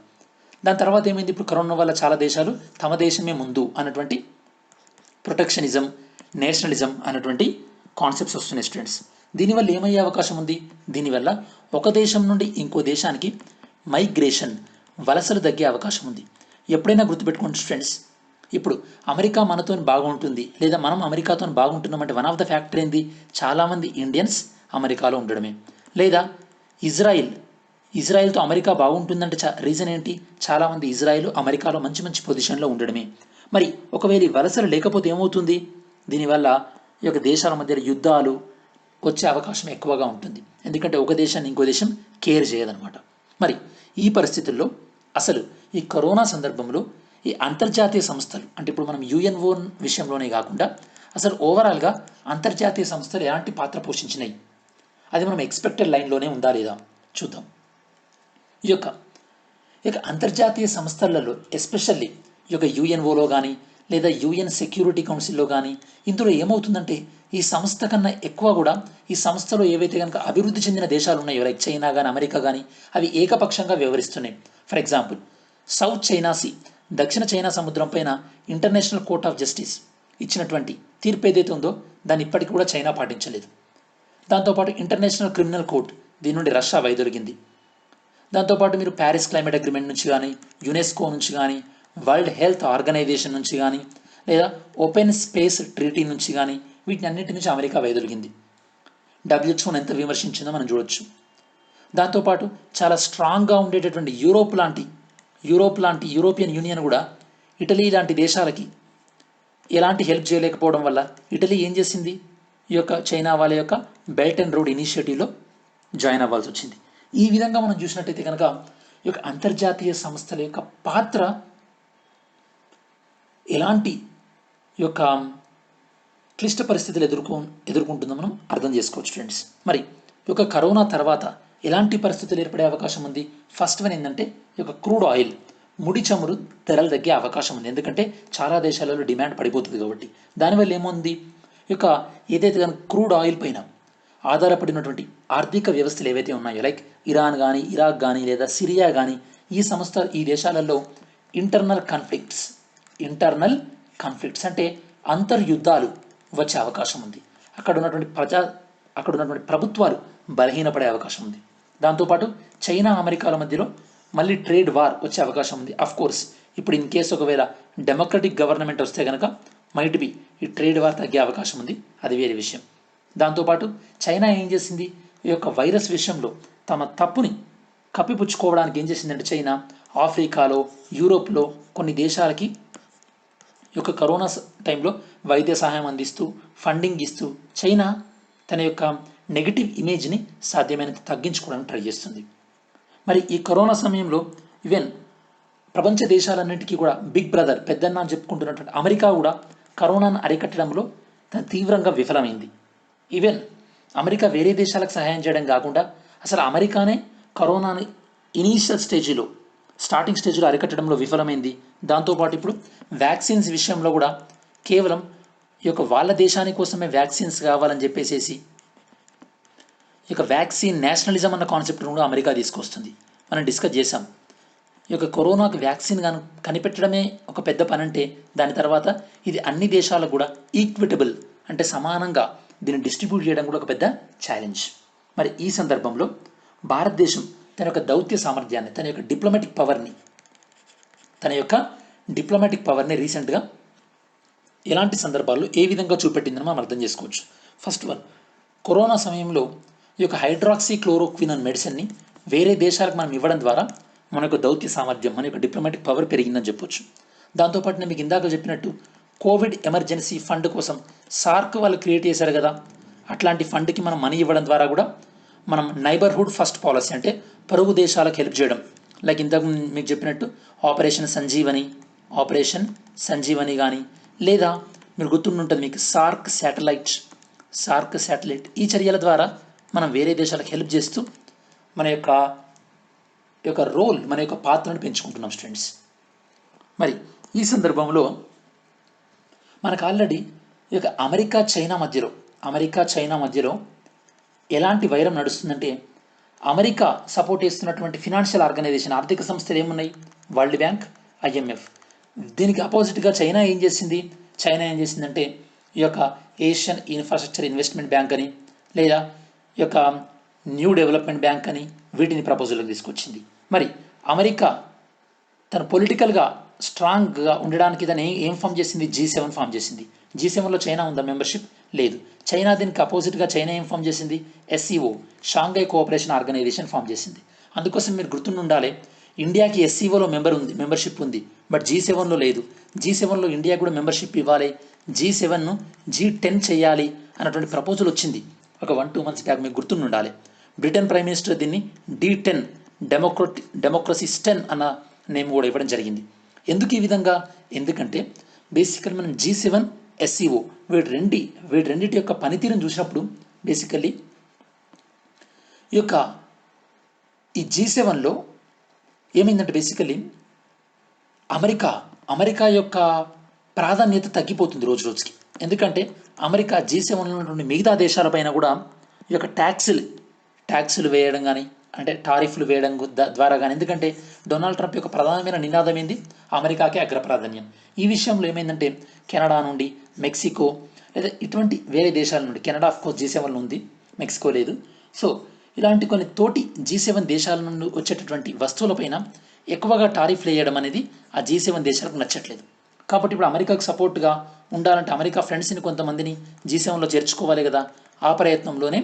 S1: దాని తర్వాత ఏమైంది, ఇప్పుడు కరోనా వల్ల చాలా దేశాలు తమ దేశమే ముందు అన్నటువంటి ప్రొటెక్షనిజం, నేషనలిజం అన్నటువంటి కాన్సెప్ట్స్ వస్తున్నాయి స్టూడెంట్స్. దీనివల్ల ఏమయ్యే అవకాశం ఉంది, దీనివల్ల ఒక దేశం నుండి ఇంకో దేశానికి మైగ్రేషన్, వలసలు తగ్గే అవకాశం ఉంది. ఎప్పుడైనా గుర్తుపెట్టుకోండి స్టూడెంట్స్, ఇప్పుడు అమెరికా మనతో బాగుంటుంది లేదా మనం అమెరికాతో బాగుంటున్నామంటే వన్ ఆఫ్ ద ఫ్యాక్టర్ ఏంది, చాలామంది ఇండియన్స్ అమెరికాలో ఉండడమే. లేదా ఇజ్రాయిల్తో అమెరికా బాగుంటుందంటే రీజన్ ఏంటి, చాలామంది ఇజ్రాయిల్ అమెరికాలో మంచి మంచి పొజిషన్లో ఉండడమే. మరి ఒకవేళ ఈ వలసలు లేకపోతే ఏమవుతుంది, దీనివల్ల ఈ యొక్క దేశాల మధ్య యుద్ధాలు వచ్చే అవకాశం ఎక్కువగా ఉంటుంది. ఎందుకంటే ఒక దేశాన్ని ఇంకో దేశం కేర్ చేయదనమాట. మరి ఈ పరిస్థితుల్లో అసలు ఈ కరోనా సందర్భంలో ఈ అంతర్జాతీయ సంస్థలు, అంటే ఇప్పుడు మనం యుఎన్ఓ విషయంలోనే కాకుండా అసలు ఓవరాల్గా అంతర్జాతీయ సంస్థలు ఎలాంటి పాత్ర పోషించినాయి, అది మనం ఎక్స్పెక్టెడ్ లైన్లోనే ఉందా లేదా చూద్దాం. ఈ యొక్క అంతర్జాతీయ సంస్థలలో ఎస్పెషల్లీ ఈ యొక్క యుఎన్ఓలో కానీ లేదా యుఎన్ సెక్యూరిటీ కౌన్సిల్లో కానీ ఇందులో ఏమవుతుందంటే ఈ సంస్థ కన్నా ఎక్కువ కూడా ఈ సంస్థలో ఏవైతే కనుక అభివృద్ధి చెందిన దేశాలు ఉన్నాయో లైక్ చైనా కానీ అమెరికా కానీ అవి ఏకపక్షంగా వ్యవహరిస్తున్నాయి. For example south China sea, దక్షిణ చైనా సముద్రం పైన ఇంటర్నేషనల్ కోర్ట్ ఆఫ్ జస్టిస్ ఇచ్చినటువంటి తీర్పు ఏదైతే ఉందో దాన్ని ఇప్పటికీ కూడా చైనా పాటించలేదు. దాంతోపాటు ఇంటర్నేషనల్ క్రిమినల్ కోర్ట్ దీని నుండి రష్యా వైదొలిగింది. దాంతోపాటు మీరు ప్యారిస్ క్లైమేట్ అగ్రిమెంట్ నుంచి కానీ, యునెస్కో నుంచి కానీ, వరల్డ్ హెల్త్ ఆర్గనైజేషన్ నుంచి కానీ, లేదా ఓపెన్ స్పేస్ ట్రీటీ నుంచి కానీ వీటిని అన్నింటి నుంచి అమెరికా వైదొలిగింది. డబ్ల్యూహెచ్ఓని ఎంత విమర్శించిందో మనం చూడొచ్చు. దాంతోపాటు చాలా స్ట్రాంగ్గా ఉండేటటువంటి యూరోపియన్ యూనియన్ కూడా ఇటలీ లాంటి దేశాలకి ఎలాంటి హెల్ప్ చేయలేకపోవడం వల్ల ఇటలీ ఏం చేసింది, ఈ యొక్క చైనా వాళ్ళ యొక్క బెల్ట్ అండ్ రోడ్ ఇనిషియేటివ్లో జాయిన్ అవ్వాల్సి వచ్చింది. ఈ విధంగా మనం చూసినట్టయితే కనుక ఈ యొక్క అంతర్జాతీయ సంస్థల యొక్క పాత్ర ఎలాంటి ఈ యొక్క క్లిష్ట పరిస్థితులు ఎదుర్కొంటుందో మనం అర్థం చేసుకోవచ్చు ఫ్రెండ్స్. మరి ఈ యొక్క కరోనా తర్వాత ఎలాంటి పరిస్థితులు ఏర్పడే అవకాశం ఉంది, ఫస్ట్ వన్ ఏంటంటే ఈ యొక్క క్రూడ్ ఆయిల్, ముడి చమురు ధరలు తగ్గే అవకాశం ఉంది. ఎందుకంటే చాలా దేశాలలో డిమాండ్ పడిపోతుంది కాబట్టి. దానివల్ల ఏముంది, ఈ యొక్క ఏదైతే కనుక క్రూడ్ ఆయిల్ పైన ఆధారపడినటువంటి ఆర్థిక వ్యవస్థలు ఏవైతే ఉన్నాయో లైక్ ఇరాన్ కానీ, ఇరాక్ కానీ, లేదా సిరియా కానీ, ఈ దేశాలలో ఇంటర్నల్ కాన్ఫ్లిక్ట్స్ అంటే అంతర్యుద్ధాలు వచ్చే అవకాశం ఉంది. అక్కడ ఉన్నటువంటి ప్రభుత్వాలు బలహీనపడే అవకాశం ఉంది. దాంతోపాటు చైనా అమెరికాల మధ్యలో మళ్ళీ ట్రేడ్ వార్ వచ్చే అవకాశం ఉంది. అఫ్ కోర్స్ ఇప్పుడు ఇన్ కేసు ఒకవేళ డెమోక్రటిక్ గవర్నమెంట్ వస్తే కనుక మైట్ బి ఈ ట్రేడ్ వార్ తగ్గే అవకాశం ఉంది, అది వేరే విషయం. దాంతోపాటు చైనా ఏం చేసింది, ఈ యొక్క వైరస్ విషయంలో తమ తప్పుని కప్పిపుచ్చుకోవడానికి ఏం చేసిందంటే చైనా ఆఫ్రికాలో, యూరోప్లో కొన్ని దేశాలకి ఈ యొక్క కరోనా టైంలో వైద్య సహాయం అందిస్తూ, ఫండింగ్ ఇస్తూ చైనా తన యొక్క నెగిటివ్ ఇమేజ్ని సాధ్యమైనంత తగ్గించుకోవడానికి ట్రై చేస్తుంది. మరి ఈ కరోనా సమయంలో ఈవెన్ ప్రపంచ దేశాలన్నింటికీ కూడా బిగ్ బ్రదర్, పెద్దన్న అని చెప్పుకుంటున్నటువంటి అమెరికా కూడా కరోనాను అరికట్టడంలో తన తీవ్రంగా విఫలమైంది. ఈవెన్ అమెరికా వేరే దేశాలకు సహాయం చేయడం కాకుండా అసలు అమెరికానే కరోనాని స్టార్టింగ్ స్టేజ్లో అరికట్టడంలో విఫలమైంది. దాంతోపాటు ఇప్పుడు వ్యాక్సిన్స్ విషయంలో కూడా కేవలం ఈ యొక్క వాళ్ళ దేశాని కోసమే వ్యాక్సిన్స్ కావాలని చెప్పేసి ఈ యొక్క వ్యాక్సిన్ నేషనలిజం అన్న కాన్సెప్ట్ను కూడా అమెరికా తీసుకొస్తుంది. మనం డిస్కస్ చేసాం. ఈ యొక్క కరోనాకు వ్యాక్సిన్ కనిపెట్టడమే ఒక పెద్ద పని అంటే దాని తర్వాత ఇది అన్ని దేశాలకు కూడా ఈక్విటబుల్ అంటే సమానంగా దీన్ని డిస్ట్రిబ్యూట్ చేయడం కూడా ఒక పెద్ద ఛాలెంజ్. మరి ఈ సందర్భంలో భారతదేశం తన యొక్క దౌత్య సామర్థ్యాన్ని, తన యొక్క డిప్లొమాటిక్ పవర్ని రీసెంట్గా ఎలాంటి సందర్భాల్లో ఏ విధంగా చూపెట్టిందని మనం అర్థం చేసుకోవచ్చు. ఫస్ట్ వన్, కరోనా సమయంలో ఈ యొక్క హైడ్రాక్సీ క్లోరోక్విన్ అనే మెడిసిన్ని వేరే దేశాలకు మనం ఇవ్వడం ద్వారా మన యొక్క దౌత్య సామర్థ్యం, మన యొక్క డిప్లొమాటిక్ పవర్ పెరిగిందని చెప్పొచ్చు. దాంతోపాటు నేను మీకు ఇందాక చెప్పినట్టు కోవిడ్ ఎమర్జెన్సీ ఫండ్ కోసం సార్క్ వాళ్ళు క్రియేట్ చేశారు కదా, అట్లాంటి ఫండ్కి మనం మనీ ఇవ్వడం ద్వారా కూడా మనం నైబర్హుడ్ ఫస్ట్ పాలసీ అంటే పొరుగు దేశాలకు హెల్ప్ చేయడం, లైక్ ఇంతకు మీకు చెప్పినట్టు ఆపరేషన్ సంజీవని కానీ, లేదా మీరు గుర్తుంటుంది మీకు సార్క్ శాటిలైట్ ఈ చర్యల ద్వారా మనం వేరే దేశాలకు హెల్ప్ చేస్తూ మన యొక్క రోల్, మన యొక్క పాత్రను పెంచుకుంటున్నాం స్టూడెంట్స్. మరి ఈ సందర్భంలో మనకు ఆల్రెడీ ఈ యొక్క అమెరికా చైనా మధ్యలో ఎలాంటి వైరం నడుస్తుందంటే, అమెరికా సపోర్ట్ చేస్తున్నటువంటి ఫినాన్షియల్ ఆర్గనైజేషన్, ఆర్థిక సంస్థలు ఏమున్నాయి? World bank, IMF. దీనికి అపోజిట్గా చైనా ఏం చేసిందంటే ఈ యొక్క ఏషియన్ ఇన్ఫ్రాస్ట్రక్చర్ ఇన్వెస్ట్మెంట్ బ్యాంక్ అని, లేదా ఈ యొక్క న్యూ డెవలప్మెంట్ బ్యాంక్ అని వీటిని ప్రపోజల్కి తీసుకొచ్చింది. మరి అమెరికా తన పొలిటికల్గా స్ట్రాంగ్గా ఉండడానికి దాన్ని ఏం ఫామ్ చేసింది? G7 ఫామ్ చేసింది. G7లో చైనా ఉందా మెంబర్షిప్? లేదు. చైనా దీనికి అపోజిట్గా చైనా ఏం ఫామ్ చేసింది? SCO, Shanghai cooperation organisation form చేసింది. అందుకోసం మీరు గుర్తుండాలి, ఇండియాకి SCOలో మెంబర్షిప్ ఉంది, బట్ G7లో లేదు. G7లో ఇండియా కూడా మెంబర్షిప్ ఇవ్వాలి, G7ను G10 చేయాలి అన్నటువంటి ప్రపోజల్ వచ్చింది ఒక 1-2 months బ్యాక్. మీకు గుర్తుండాలి, బ్రిటన్ ప్రైమ్ మినిస్టర్ దీన్ని D10 డెమోక్రసీ 10 అన్న నేమ్ కూడా ఇవ్వడం జరిగింది. ఎందుకు ఈ విధంగా? ఎందుకంటే బేసికల్లీ మనం G7, SCO వీటి యొక్క పనితీరును చూసినప్పుడు బేసికల్లీ ఈ G7లో ఏమైందంటే బేసికల్లీ అమెరికా యొక్క ప్రాధాన్యత తగ్గిపోతుంది రోజు రోజుకి. ఎందుకంటే అమెరికా G7లో ఉన్నటువంటి మిగతా దేశాలపైన కూడా ఈ యొక్క ట్యాక్సులు వేయడం కానీ, అంటే టారిఫ్లు వేయడం ద్వారా కానీ, ఎందుకంటే డొనాల్డ్ ట్రంప్ యొక్క ప్రధానమైన నినాదం ఏంది? అమెరికాకే అగ్రప్రాధాన్యం. ఈ విషయంలో ఏమైందంటే కెనడా నుండి, మెక్సికో, లేదా ఇటువంటి వేరే దేశాల నుండి, కెనడా ఆఫ్కోర్స్ G7లో ఉంది, మెక్సికో లేదు. సో ఇలాంటి కొన్ని తోటి G7 దేశాల నుండి వచ్చేటటువంటి వస్తువులపైన ఎక్కువగా టారిఫ్లు వేయడం అనేది ఆ G7 దేశాలకు నచ్చట్లేదు. కాబట్టి ఇప్పుడు అమెరికాకు సపోర్ట్గా ఉండాలంటే అమెరికా ఫ్రెండ్స్ని కొంతమందిని G7లో చేర్చుకోవాలి కదా. ఆ ప్రయత్నంలోనే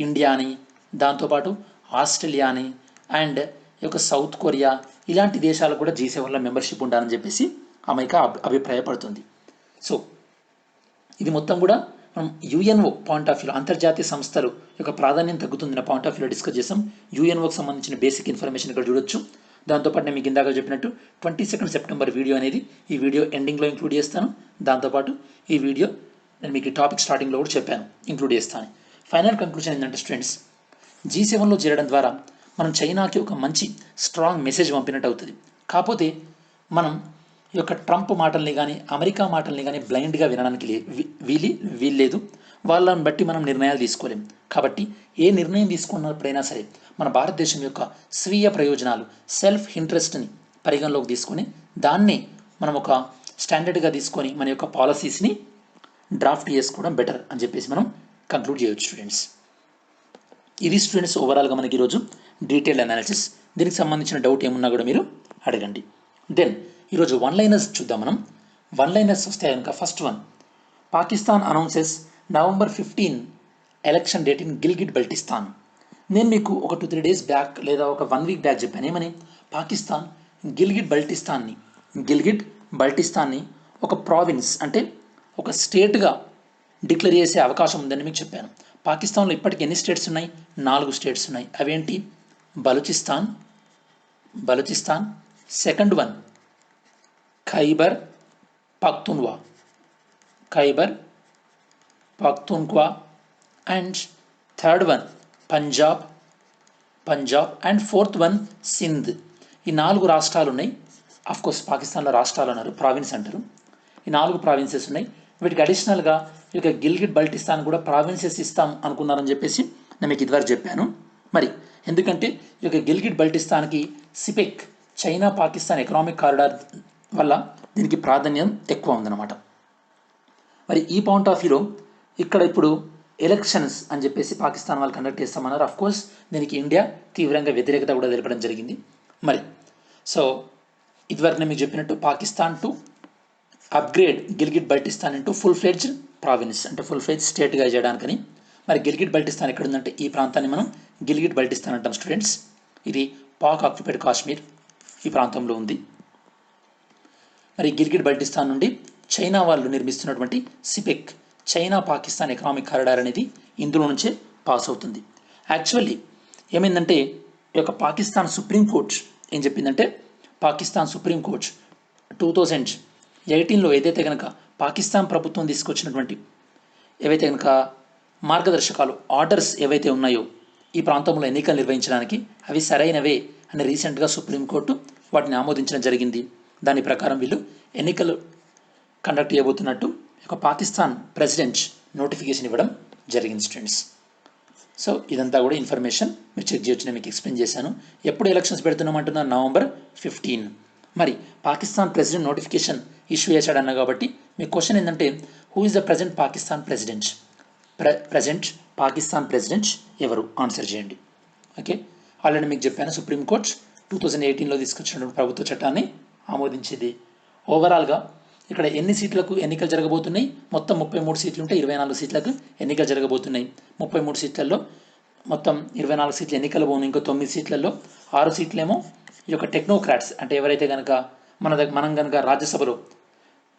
S1: ఇండియాని, దాంతోపాటు ఆస్ట్రేలియాని అండ్ ఈ యొక్క సౌత్ కొరియా, ఇలాంటి దేశాలకు కూడా G7లో మెంబర్షిప్ ఉండాలని చెప్పేసి అమెరికా అభిప్రాయపడుతుంది. సో ఇది మొత్తం కూడా మనం UNO పాయింట్ ఆఫ్ వ్యూలో, అంతర్జాతీయ సంస్థలు యొక్క ప్రాధాన్యం తగ్గుతుందన్న పాయింట్ ఆఫ్ వ్యూలో డిస్కస్ చేసాం. UNOకి సంబంధించిన బేసిక్ ఇన్ఫర్మేషన్ ఇక్కడ చూడొచ్చు. దాంతోపాటు నేను మీకు ఇందాక చెప్పినట్టు 22 సెప్టెంబర్ వీడియో అనేది ఈ వీడియో ఎండింగ్లో ఇంక్లూడ్ చేస్తాను. దాంతోపాటు ఈ వీడియో నేను మీకు ఈ టాపిక్ స్టార్టింగ్లో కూడా చెప్పాను, ఇంక్లూడ్ చేస్తాను. ఫైనల్ కంక్లూజన్ ఏంటంటే స్టూడెంట్స్, G7లో చేరడం ద్వారా మనం చైనాకి ఒక మంచి స్ట్రాంగ్ మెసేజ్ పంపినట్టు అవుతుంది. కాకపోతే మనం ఈ యొక్క ట్రంప్ మాటల్ని కానీ, అమెరికా మాటల్ని కానీ బ్లైండ్గా వినడానికి వీల్లేదు. వాళ్ళని బట్టి మనం నిర్ణయాలు తీసుకోలేం. కాబట్టి ఏ నిర్ణయం తీసుకున్నప్పుడైనా సరే మన భారతదేశం యొక్క స్వీయ ప్రయోజనాలు, సెల్ఫ్ ఇంట్రెస్ట్ని పరిగణలోకి తీసుకొని దాన్ని మనం ఒక స్టాండర్డ్గా తీసుకొని మన యొక్క పాలసీస్ని డ్రాఫ్ట్ చేసుకోవడం బెటర్ అని చెప్పేసి మనం కంక్లూడ్ చేయవచ్చు స్టూడెంట్స్. ఇది స్టూడెంట్స్ ఓవరాల్గా మనకి ఈరోజు డీటెయిల్డ్ అనాలిసిస్. దీనికి సంబంధించిన డౌట్ ఏమున్నా కూడా మీరు అడగండి. దెన్ ఈరోజు వన్ లైనర్స్ చూద్దాం మనం. వన్ లైనర్స్ వస్తే కనుక first one, Pakistan announces November 15 election date in Gilgit Baltistan. నేను మీకు ఒక 2-3 days బ్యాక్ లేదా ఒక 1 week బ్యాక్ చెప్పాను. ఏమని? పాకిస్తాన్ గిల్గిట్ బల్టిస్తాన్ని ఒక ప్రావిన్స్, అంటే ఒక స్టేట్గా డిక్లేర్ చేసే అవకాశం ఉందని మీకు చెప్పాను. పాకిస్తాన్లో ఇప్పటికి ఎన్ని స్టేట్స్ ఉన్నాయి? 4 స్టేట్స్ ఉన్నాయి. అవేంటి? Balochistan, second one Khyber Pakhtunkhwa and third one Punjab and fourth one Sindh. ఈ 4 రాష్ట్రాలు ఉన్నాయి. అఫ్కోర్స్ పాకిస్తాన్లో రాష్ట్రాలు అన్నారు, ప్రావిన్స్ అంటారు. ఈ 4 ప్రావిన్సెస్ ఉన్నాయి. వీటికి అడిషనల్గా ఈ యొక్క గిల్గిట్ బల్టిస్తాన్ కూడా ప్రావిన్సెస్ ఇస్తాం అనుకున్నారని చెప్పేసి నేను మీకు ఇదివరకు చెప్పాను. మరి ఎందుకంటే ఈ యొక్క Gilgit బల్టిస్తాన్కి సిపెక్, China Pakistan economic corridor వల్ల దీనికి ప్రాధాన్యం ఎక్కువ ఉందన్నమాట. మరి ఈ పాయింట్ ఆఫ్ వ్యూలో ఇక్కడ ఇప్పుడు ఎలక్షన్స్ అని చెప్పేసి పాకిస్తాన్ వాళ్ళు కండక్ట్ చేస్తామన్నారు. అఫ్కోర్స్ దీనికి ఇండియా తీవ్రంగా వ్యతిరేకత కూడా తెలపడం జరిగింది. మరి సో ఇదివరకు నేను మీకు చెప్పినట్టు Pakistan to upgrade Gilgit Baltistan into full fledged province, అంటే ఫుల్ ఫ్లెడ్జ్ స్టేట్గా చేయడానికని. మరి గిల్గిట్ బల్టిస్తాన్ ఎక్కడ ఉందంటే ఈ ప్రాంతాన్ని మనం గిల్గిట్ బల్టిస్తాన్ అంటాం స్టూడెంట్స్. ఇది పాక్ ఆక్యుపైడ్ కాశ్మీర్ ఈ ప్రాంతంలో ఉంది. మరి గిల్గిట్ బల్టిస్తాన్ నుండి చైనా వాళ్ళు నిర్మిస్తున్నటువంటి సిపెక్, చైనా పాకిస్తాన్ ఎకనామిక్ కారిడార్ అనేది ఇందులో నుంచే పాస్ అవుతుంది. యాక్చువల్లీ ఏమైందంటే ఈ యొక్క పాకిస్తాన్ సుప్రీంకోర్టు ఏం చెప్పిందంటే, పాకిస్తాన్ సుప్రీంకోర్టు 2018లో ఏదైతే కనుక పాకిస్తాన్ ప్రభుత్వం తీసుకొచ్చినటువంటి ఏవైతే కనుక మార్గదర్శకాలు, ఆర్డర్స్ ఏవైతే ఉన్నాయో ఈ ప్రాంతంలో ఎన్నికలు నిర్వహించడానికి అవి సరైనవే అని రీసెంట్గా సుప్రీంకోర్టు వాటిని ఆమోదించడం జరిగింది. దాని ప్రకారం వీళ్ళు ఎన్నికలు కండక్ట్ చేయబోతున్నట్టు ఒక పాకిస్తాన్ ప్రెసిడెంట్ నోటిఫికేషన్ ఇవ్వడం జరిగింది స్టూడెంట్స్. సో ఇదంతా కూడా ఇన్ఫర్మేషన్ మీరు చెక్ చేయొచ్చు, నేను మీకు ఎక్స్ప్లెయిన్ చేశాను. ఎప్పుడు ఎలక్షన్స్ పెడుతున్నామంటున్నారు? November 15. మరి పాకిస్తాన్ ప్రెసిడెంట్ నోటిఫికేషన్ ఇష్యూ చేశాడన్న కాబట్టి మీ క్వశ్చన్ ఏంటంటే who is the present Pakistan president? Present Pakistan president ఎవరు? ఆన్సర్ చేయండి. ఓకే, ఆల్రెడీ మీకు చెప్పాను, సుప్రీంకోర్టు 2018లో తీసుకొచ్చినటువంటి ప్రభుత్వ చట్టాన్ని ఆమోదించింది. ఓవరాల్గా ఇక్కడ ఎన్ని సీట్లకు ఎన్నికలు జరగబోతున్నాయి? మొత్తం 33 సీట్లు ఉంటే 24 సీట్లకు ఎన్నికలు జరగబోతున్నాయి. 33 సీట్లలో మొత్తం 24 సీట్లు ఎన్నికలు పోను. ఇంకో 9 సీట్లలో 6 సీట్లేమో ఈ యొక్క టెక్నోక్రాట్స్ అంటే ఎవరైతే కనుక మనం కనుక రాజ్యసభలో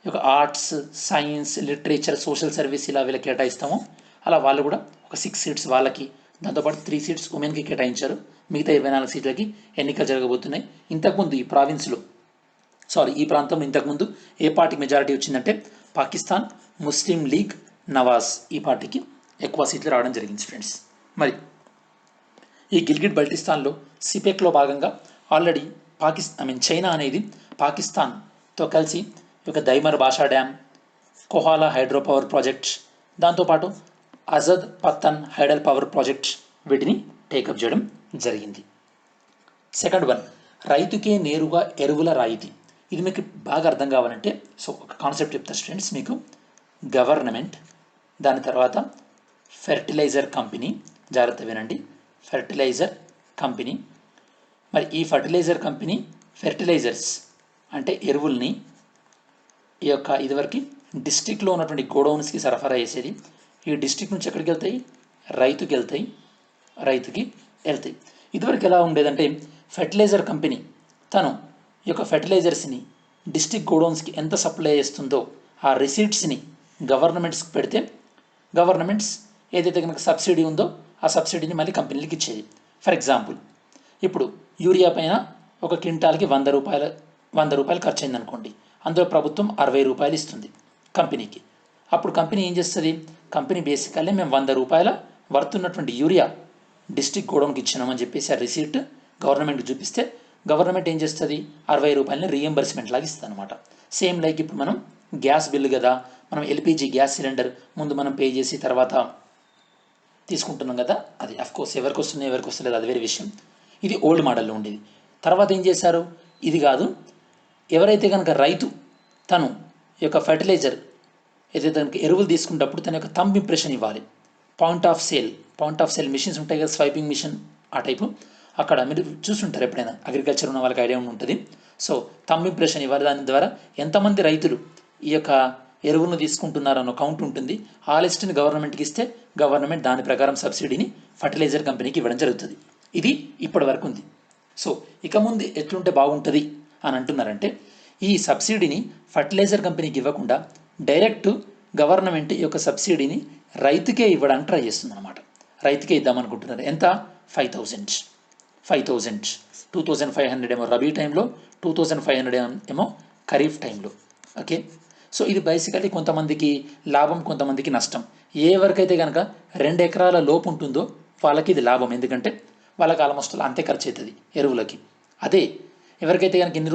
S1: ఈ యొక్క arts, science, literature, social service ఇలా వీళ్ళకి కేటాయిస్తామో అలా వాళ్ళు కూడా ఒక 6 సీట్స్ వాళ్ళకి, దాంతోపాటు 3 సీట్స్ ఉమెన్కి కేటాయించారు. మిగతా 24 సీట్లకి ఎన్నికలు జరగబోతున్నాయి. ఇంతకుముందు ఈ ప్రాంతంలో ఇంతకుముందు ఏ పార్టీకి మెజారిటీ వచ్చిందంటే పాకిస్తాన్ ముస్లిం లీగ్ నవాజ్ ఈ పార్టీకి ఎక్కువ సీట్లు రావడం జరిగింది ఫ్రెండ్స్. మరి ఈ గిల్గిట్ బల్టిస్తాన్లో సిపెక్లో భాగంగా ఆల్రెడీ చైనా అనేది పాకిస్తాన్తో కలిసి ఒక దైమర్ భాషా డ్యామ్, కోహాలా హైడ్రో పవర్ ప్రాజెక్ట్, దాంతోపాటు అజద్ పత్తన్ హైడల్ పవర్ ప్రాజెక్ట్ వీటిని టేకప్ చేయడం జరిగింది. సెకండ్ వన్, రైతుకే నేరుగా ఎరువుల రాయితీ. ఇది మీకు బాగా అర్థం కావాలంటే ఒక కాన్సెప్ట్ చెప్తారు స్టూడెంట్స్ మీకు. గవర్నమెంట్, దాని తర్వాత ఫెర్టిలైజర్ కంపెనీ, జాగ్రత్త వినండి, ఫెర్టిలైజర్ కంపెనీ. మరి ఈ ఫర్టిలైజర్ కంపెనీ ఫెర్టిలైజర్స్ అంటే ఎరువుల్ని ఈ యొక్క ఇదివరకు డిస్ట్రిక్ట్లో ఉన్నటువంటి గోడౌన్స్కి సరఫరా చేసేది. ఈ డిస్ట్రిక్ట్ నుంచి ఎక్కడికి వెళ్తాయి? రైతుకి వెళ్తాయి. ఇదివరకు ఎలా ఉండేదంటే ఫెర్టిలైజర్ కంపెనీ తను ఈ యొక్క ఫెర్టిలైజర్స్ని డిస్ట్రిక్ట్ గోడౌన్స్కి ఎంత సప్లై చేస్తుందో ఆ రిసీట్స్ని గవర్నమెంట్స్కి పెడితే గవర్నమెంట్స్ ఏదైతే కనుక సబ్సిడీ ఉందో ఆ సబ్సిడీని మళ్ళీ కంపెనీలకు ఇచ్చేది. ఫర్ ఎగ్జాంపుల్, ఇప్పుడు యూరియా పైన ఒక క్వింటాల్కి 100 రూపాయలు ఖర్చు అయింది అనుకోండి. అందులో ప్రభుత్వం 60 రూపాయలు ఇస్తుంది కంపెనీకి. అప్పుడు కంపెనీ ఏం చేస్తుంది? కంపెనీ బేసికల్లీ మేము 100 రూపాయల వర్తున్నటువంటి యూరియా డిస్ట్రిక్ట్ గోడౌన్కి ఇచ్చినామని చెప్పేసి ఆ రిసీట్ గవర్నమెంట్కి చూపిస్తే గవర్నమెంట్ ఏం చేస్తుంది? 60 రూపాయలని రీఎంబర్స్మెంట్ లాగా ఇస్తుంది అనమాట. సేమ్ లైక్ ఇప్పుడు మనం గ్యాస్ బిల్లు కదా, మనం ఎల్పిజి గ్యాస్ సిలిండర్ ముందు మనం పే చేసి తర్వాత తీసుకుంటున్నాం కదా, అది అఫ్కోర్స్ ఎవరికి వస్తున్నాయి ఎవరికి వస్తలేదు అది వేరే విషయం. ఇది ఓల్డ్ మోడల్లో ఉండేది. తర్వాత ఏం చేశారు? ఇది కాదు, ఎవరైతే కనుక రైతు తను ఈ యొక్క ఫర్టిలైజర్ ఏదైతే కనుక ఎరువులు తీసుకునేటప్పుడు తన యొక్క థంబ్ ఇంప్రెషన్ ఇవ్వాలి. పాయింట్ ఆఫ్ సేల్ మిషన్స్ ఉంటాయి కదా, స్వైపింగ్ మిషన్ ఆ టైపు. అక్కడ మీరు చూస్తుంటారు ఎప్పుడైనా, అగ్రికల్చర్ ఉన్న వాళ్ళకి ఐడియా ఉంటుంది. సో థంబ్ ఇంప్రెషన్ ఇవ్వాలి. దాని ద్వారా ఎంతమంది రైతులు ఈ యొక్క ఎరువులను తీసుకుంటున్నారన్న కౌంట్ ఉంటుంది. ఆ లిస్ట్ని గవర్నమెంట్కి ఇస్తే గవర్నమెంట్ దాని ప్రకారం సబ్సిడీని ఫర్టిలైజర్ కంపెనీకి ఇవ్వడం జరుగుతుంది. ఇది ఇప్పటి వరకు ఉంది. సో ఇక ముందు ఎట్లుంటే బాగుంటుంది అని అంటున్నారంటే ఈ సబ్సిడీని ఫర్టిలైజర్ కంపెనీకి ఇవ్వకుండా డైరెక్ట్ గవర్నమెంట్ ఈ యొక్క సబ్సిడీని రైతుకే ఇవ్వడానికి ట్రై చేస్తుంది అనమాట. రైతుకే ఇద్దామనుకుంటున్నారు. ఎంత? 5,000. 2,500 ఏమో రబీ టైంలో, 2,500 ఏమో ఖరీఫ్ టైంలో. ఓకే, సో ఇది బేసికలీ కొంతమందికి లాభం, కొంతమందికి నష్టం. ఏ వరకైతే కనుక 2 ఎకరాల లోపు ఉంటుందో వాళ్ళకి ఇది లాభం, ఎందుకంటే వాళ్ళకి ఆల్మోస్ట్ అంతే ఖర్చు అవుతుంది ఎరువులకి. అదే ఎవరికైతే కనుక ఇన్ని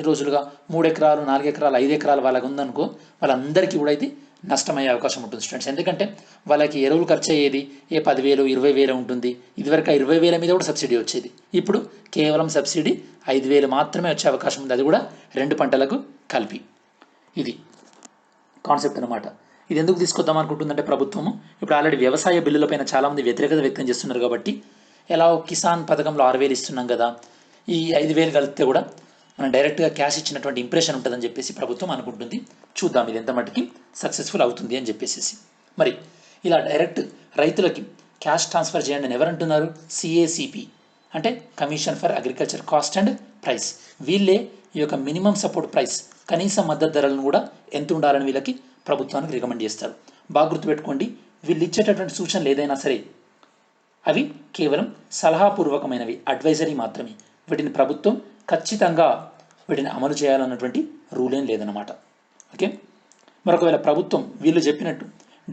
S1: రోజులుగా 3 ఎకరాలు, 4 ఎకరాలు, 5 ఎకరాలు వాళ్ళకి ఉందనుకో వాళ్ళందరికీ కూడా అయితే నష్టమయ్యే అవకాశం ఉంటుంది స్టూడెంట్స్. ఎందుకంటే వాళ్ళకి ఎరువులు ఖర్చు అయ్యేది 10,000, 20,000 ఉంటుంది. ఇదివరకు 20,000 మీద కూడా సబ్సిడీ వచ్చేది. ఇప్పుడు కేవలం సబ్సిడీ 5,000 మాత్రమే వచ్చే అవకాశం ఉంది, అది కూడా 2 పంటలకు కలిపి. ఇది కాన్సెప్ట్ అనమాట. ఇది ఎందుకు తీసుకొద్దాం అనుకుంటుందంటే ప్రభుత్వము ఇప్పుడు ఆల్రెడీ వ్యవసాయ బిల్లులపైన చాలామంది వ్యతిరేకత వ్యక్తం చేస్తున్నారు. కాబట్టి ఎలా కిసాన్ పథకంలో 6,000 ఇస్తున్నాం కదా, ఈ 5,000 కలిపితే కూడా మనం డైరెక్ట్గా క్యాష్ ఇచ్చినటువంటి ఇంప్రెషన్ ఉంటుందని చెప్పేసి ప్రభుత్వం అనుకుంటుంది. చూద్దాం ఇది ఎంత మటుకి సక్సెస్ఫుల్ అవుతుంది అని చెప్పేసి. మరి ఇలా డైరెక్ట్ రైతులకి క్యాష్ ట్రాన్స్ఫర్ చేయండి అని ఎవరంటున్నారు? CACP అంటే commission for agriculture cost and price. వీళ్ళే ఈ యొక్క మినిమం సపోర్ట్ ప్రైస్, కనీస మద్దతు ధరలను కూడా ఎంత ఉండాలని వీళ్ళకి ప్రభుత్వానికి రికమెండ్ చేస్తారు. బాగా గుర్తుపెట్టుకోండి, వీళ్ళు ఇచ్చేటటువంటి సూచనలు ఏదైనా సరే అవి కేవలం సలహాపూర్వకమైనవి, అడ్వైజరీ మాత్రమే. వీటిని ప్రభుత్వం ఖచ్చితంగా వీటిని అమలు చేయాలన్నటువంటి రూల్ ఏం లేదన్నమాట. ఓకే, మరొకవేళ ప్రభుత్వం వీళ్ళు చెప్పినట్టు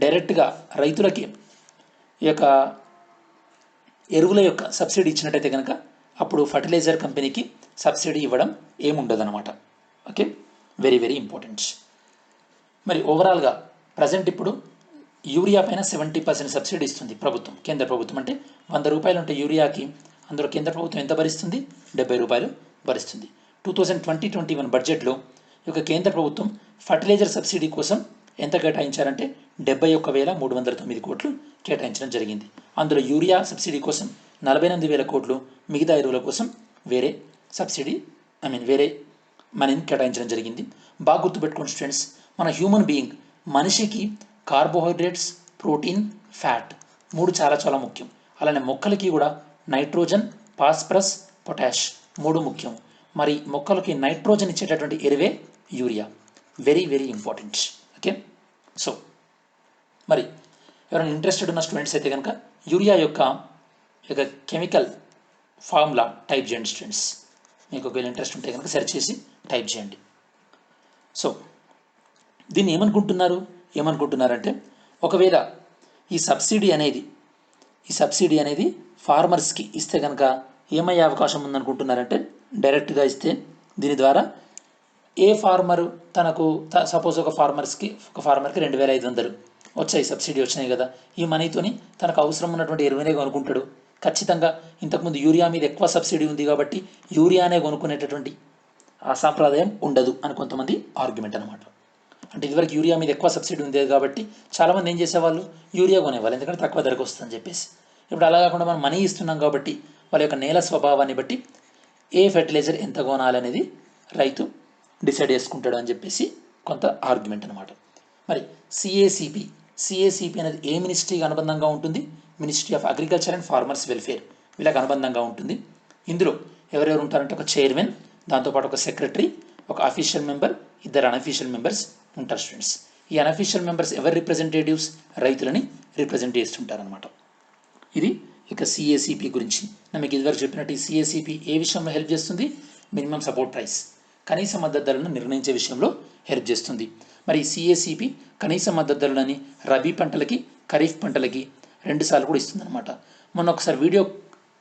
S1: డైరెక్ట్గా రైతులకి ఈ యొక్క ఎరువుల యొక్క సబ్సిడీ ఇచ్చినట్టయితే కనుక అప్పుడు ఫర్టిలైజర్ కంపెనీకి సబ్సిడీ ఇవ్వడం ఏముండదన్నమాట. Okay, very very important. మరి ఓవరాల్గా ప్రజెంట్ ఇప్పుడు యూరియా పైన 70% సబ్సిడీ ఇస్తుంది ప్రభుత్వం, కేంద్ర ప్రభుత్వం. అంటే 100 రూపాయలు ఉంటే యూరియాకి అందులో కేంద్ర ప్రభుత్వం ఎంత భరిస్తుంది? 70 రూపాయలు భరిస్తుంది. 2020-21 బడ్జెట్లో ఈ యొక్క కేంద్ర ప్రభుత్వం ఫర్టిలైజర్ సబ్సిడీ కోసం ఎంత కేటాయించారంటే 71,309 కోట్లు కేటాయించడం జరిగింది. అందులో యూరియా సబ్సిడీ కోసం 48,000 కోట్లు, మిగతా ఎరువుల కోసం వేరే సబ్సిడీ వేరే మనీని కేటాయించడం జరిగింది. బాగా గుర్తుపెట్టుకోండి స్టూడెంట్స్, మన హ్యూమన్ బీయింగ్ మనిషికి కార్బోహైడ్రేట్స్, ప్రోటీన్, ఫ్యాట్ 3 చాలా చాలా ముఖ్యం. అలానే మొక్కలకి కూడా నైట్రోజన్, ఫాస్ఫరస్, పొటాష్ 3 ముఖ్యం. మరి మొక్కలకి నైట్రోజన్ ఇచ్చేటటువంటి ఎరువే urea. Very very important. Okay, so మరి ఎవరైనా ఇంట్రెస్టెడ్ ఉన్న స్టూడెంట్స్ అయితే కనుక యూరియా యొక్క కెమికల్ ఫార్ములా టైప్ చేయండి స్టూడెంట్స్. మీకు ఒకవేళ ఇంట్రెస్ట్ ఉంటే కనుక సెర్చ్ చేసి టైప్ చేయండి. సో దీన్ని ఏమనుకుంటున్నారంటే ఒకవేళ ఈ సబ్సిడీ అనేది ఫార్మర్స్కి ఇస్తే కనుక ఏమయ్యే అవకాశం ఉందనుకుంటున్నారంటే, డైరెక్ట్గా ఇస్తే దీని ద్వారా ఏ ఫార్మరు తనకు సపోజ్ ఒక ఫార్మర్కి 2,500 వచ్చాయి, సబ్సిడీ వచ్చినాయి కదా, ఈ మనీతోని తనకు అవసరం ఉన్నటువంటి ఎరువునే కొనుక్కుంటాడు. ఖచ్చితంగా ఇంతకుముందు యూరియా మీద ఎక్కువ సబ్సిడీ ఉంది కాబట్టి యూరియానే కొనుక్కునేటటువంటి ఆ సాంప్రదాయం ఉండదు అని కొంతమంది ఆర్గ్యుమెంట్ అనమాట. అంటే ఇదివరకు యూరియా మీద ఎక్కువ సబ్సిడీ ఉంది కాబట్టి చాలామంది ఏం చేసేవాళ్ళు, యూరియా కొనేవాళ్ళు, ఎందుకంటే తక్కువ ధరకు వస్తుందని చెప్పేసి. ఇప్పుడు అలా కాకుండా మనం మనీ ఇస్తున్నాం కాబట్టి వాళ్ళ యొక్క నేల స్వభావాన్ని బట్టి ఏ ఫెర్టిలైజర్ ఎంత కొనాలనేది రైతు డిసైడ్ చేసుకుంటాడు అని చెప్పేసి కొంత ఆర్గ్యుమెంట్ అనమాట. మరి సిఏసిపి అనేది ఏ మినిస్ట్రీకి అనుబంధంగా ఉంటుంది? Ministry of agriculture and farmers welfare, వీళ్ళకి అనుబంధంగా ఉంటుంది. ఇందులో ఎవరెవరు ఉంటారంటే ఒక చైర్మన్, దాంతోపాటు ఒక సెక్రటరీ, ఒక అఫీషియల్ మెంబర్, 2 అన్అఫీషియల్ మెంబర్స్ ఉంటారు స్టూడెంట్స్. ఈ అన్అఫీషియల్ మెంబర్స్ ఎవరు రిప్రజెంటేటివ్స్? రైతులని రిప్రజెంట్ చేస్తుంటారనమాట. ఇది ఇక సిఏసిపి గురించి. మీకు ఇదివరకు చెప్పినట్టు ఈ సిఏసిపి ఏ విషయంలో హెల్ప్ చేస్తుంది? మినిమం సపోర్ట్ ప్రైస్, కనీస మద్దతు ధరలను నిర్ణయించే విషయంలో హెల్ప్ చేస్తుంది. మరి సిఏసిపి కనీస మద్దతు ధరలని రబీ పంటలకి, ఖరీఫ్ పంటలకి 2 సార్లు కూడా ఇస్తుందన్నమాట. మొన్న ఒకసారి వీడియో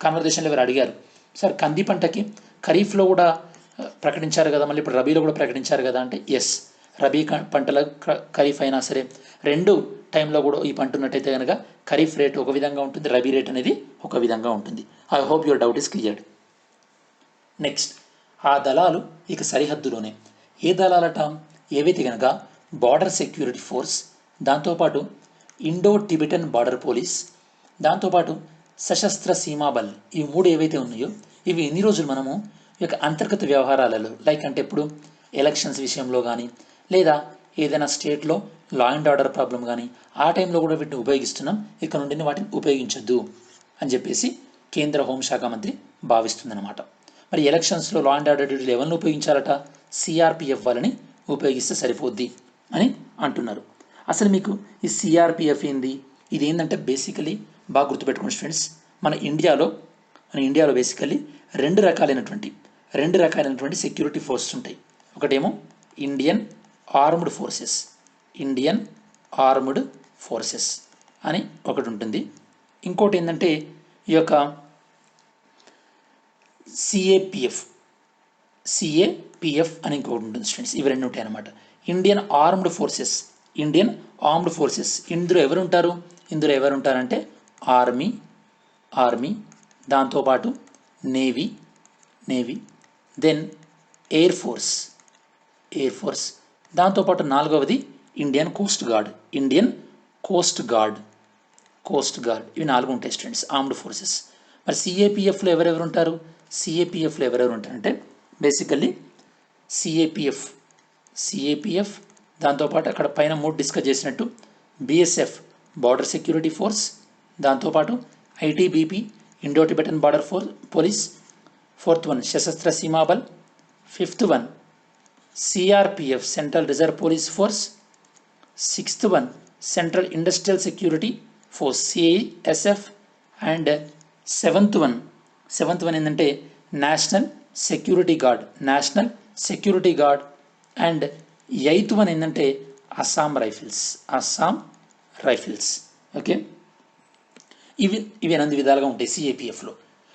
S1: కాన్వర్జేషన్లో ఎవరు అడిగారు, సార్ కంది పంటకి ఖరీఫ్లో కూడా ప్రకటించారు కదా, మళ్ళీ ఇప్పుడు రబీలో కూడా ప్రకటించారు కదా అంటే, ఎస్, రబీ పంటల ఖరీఫ్ అయినా సరే 2 టైంలో కూడా ఈ పంట ఉన్నట్టయితే కనుక ఖరీఫ్ రేట్ ఒక విధంగా ఉంటుంది, రబీ రేట్ అనేది ఒక విధంగా ఉంటుంది. I hope your doubt is cleared. Next, ఆ దళాలు ఇక సరిహద్దులోనే ఏ దళాలట? ఏవైతే కనుక బార్డర్ సెక్యూరిటీ ఫోర్స్, దాంతోపాటు ఇండో టిబెటన్ బార్డర్ పోలీస్, దాంతోపాటు సశస్త్ర సీమాబల్, ఈ 3 ఏవైతే ఉన్నాయో ఇవి ఎన్ని రోజులు మనము ఈ యొక్క అంతర్గత వ్యవహారాలలో, లైక్ అంటే ఇప్పుడు ఎలక్షన్స్ విషయంలో కానీ, లేదా ఏదైనా స్టేట్లో లా అండ్ ఆర్డర్ ప్రాబ్లం కానీ, ఆ టైంలో కూడా వీటిని ఉపయోగిస్తున్నాం, ఇక్కడ నుండి వాటిని ఉపయోగించొద్దు అని చెప్పేసి కేంద్ర హోంశాఖ మంత్రి భావిస్తుందన్నమాట. మరి ఎలక్షన్స్లో లా అండ్ ఆర్డర్ డ్యూటీలు ఎవరిని ఉపయోగించాలట? సిఆర్పిఎఫ్ వాళ్ళని ఉపయోగిస్తే సరిపోద్ది అని అంటున్నారు. అసలు మీకు ఈ సిఆర్పిఎఫ్ ఏంది? ఇది ఏంటంటే బేసికలీ బాగా గుర్తుపెట్టుకోండి స్టూడెంట్స్, మన ఇండియాలో బేసికలీ రెండు రకాలైనటువంటి సెక్యూరిటీ ఫోర్సెస్ ఉంటాయి. ఒకటేమో ఇండియన్ ఆర్మ్డ్ ఫోర్సెస్ అని ఒకటి ఉంటుంది. ఇంకోటి ఏంటంటే ఈ యొక్క సిఏపిఎఫ్ అని ఇంకొకటి ఉంటుంది స్టూడెంట్స్. ఇవి 2 ఉంటాయి అన్నమాట. ఇండియన్ ఆర్మ్డ్ ఫోర్సెస్ ఇందులో ఎవరు ఉంటారంటే ఆర్మీ, దాంతోపాటు నేవీ, దెన్ ఎయిర్ ఫోర్స్, దాంతోపాటు 4వది ఇండియన్ కోస్ట్ గార్డ్. ఇవి 4 ఉంటాయి స్టూడెంట్స్, ఆర్మ్డ్ ఫోర్సెస్. మరి సిఏపిఎఫ్లో ఎవరెవరు ఉంటారంటే బేసికల్లీ సిఏపిఎఫ్, దాంతోపాటు అక్కడ పైన 3 డిస్కస్ చేసినట్టు బిఎస్ఎఫ్ బార్డర్ సెక్యూరిటీ ఫోర్స్, దాంతోపాటు ITBP Indo Tibetan border police, 4th one Sashastra Seema Bal, 5th one CRPF central reserve police force, 6th one central industrial security force CISF, and 7th one ఏంటంటే national security guard, and 8th one ఏంటంటే Assam rifles. Okay, ఇవి 8 విధాలుగా ఉంటాయి సిఏపిఎఫ్లో.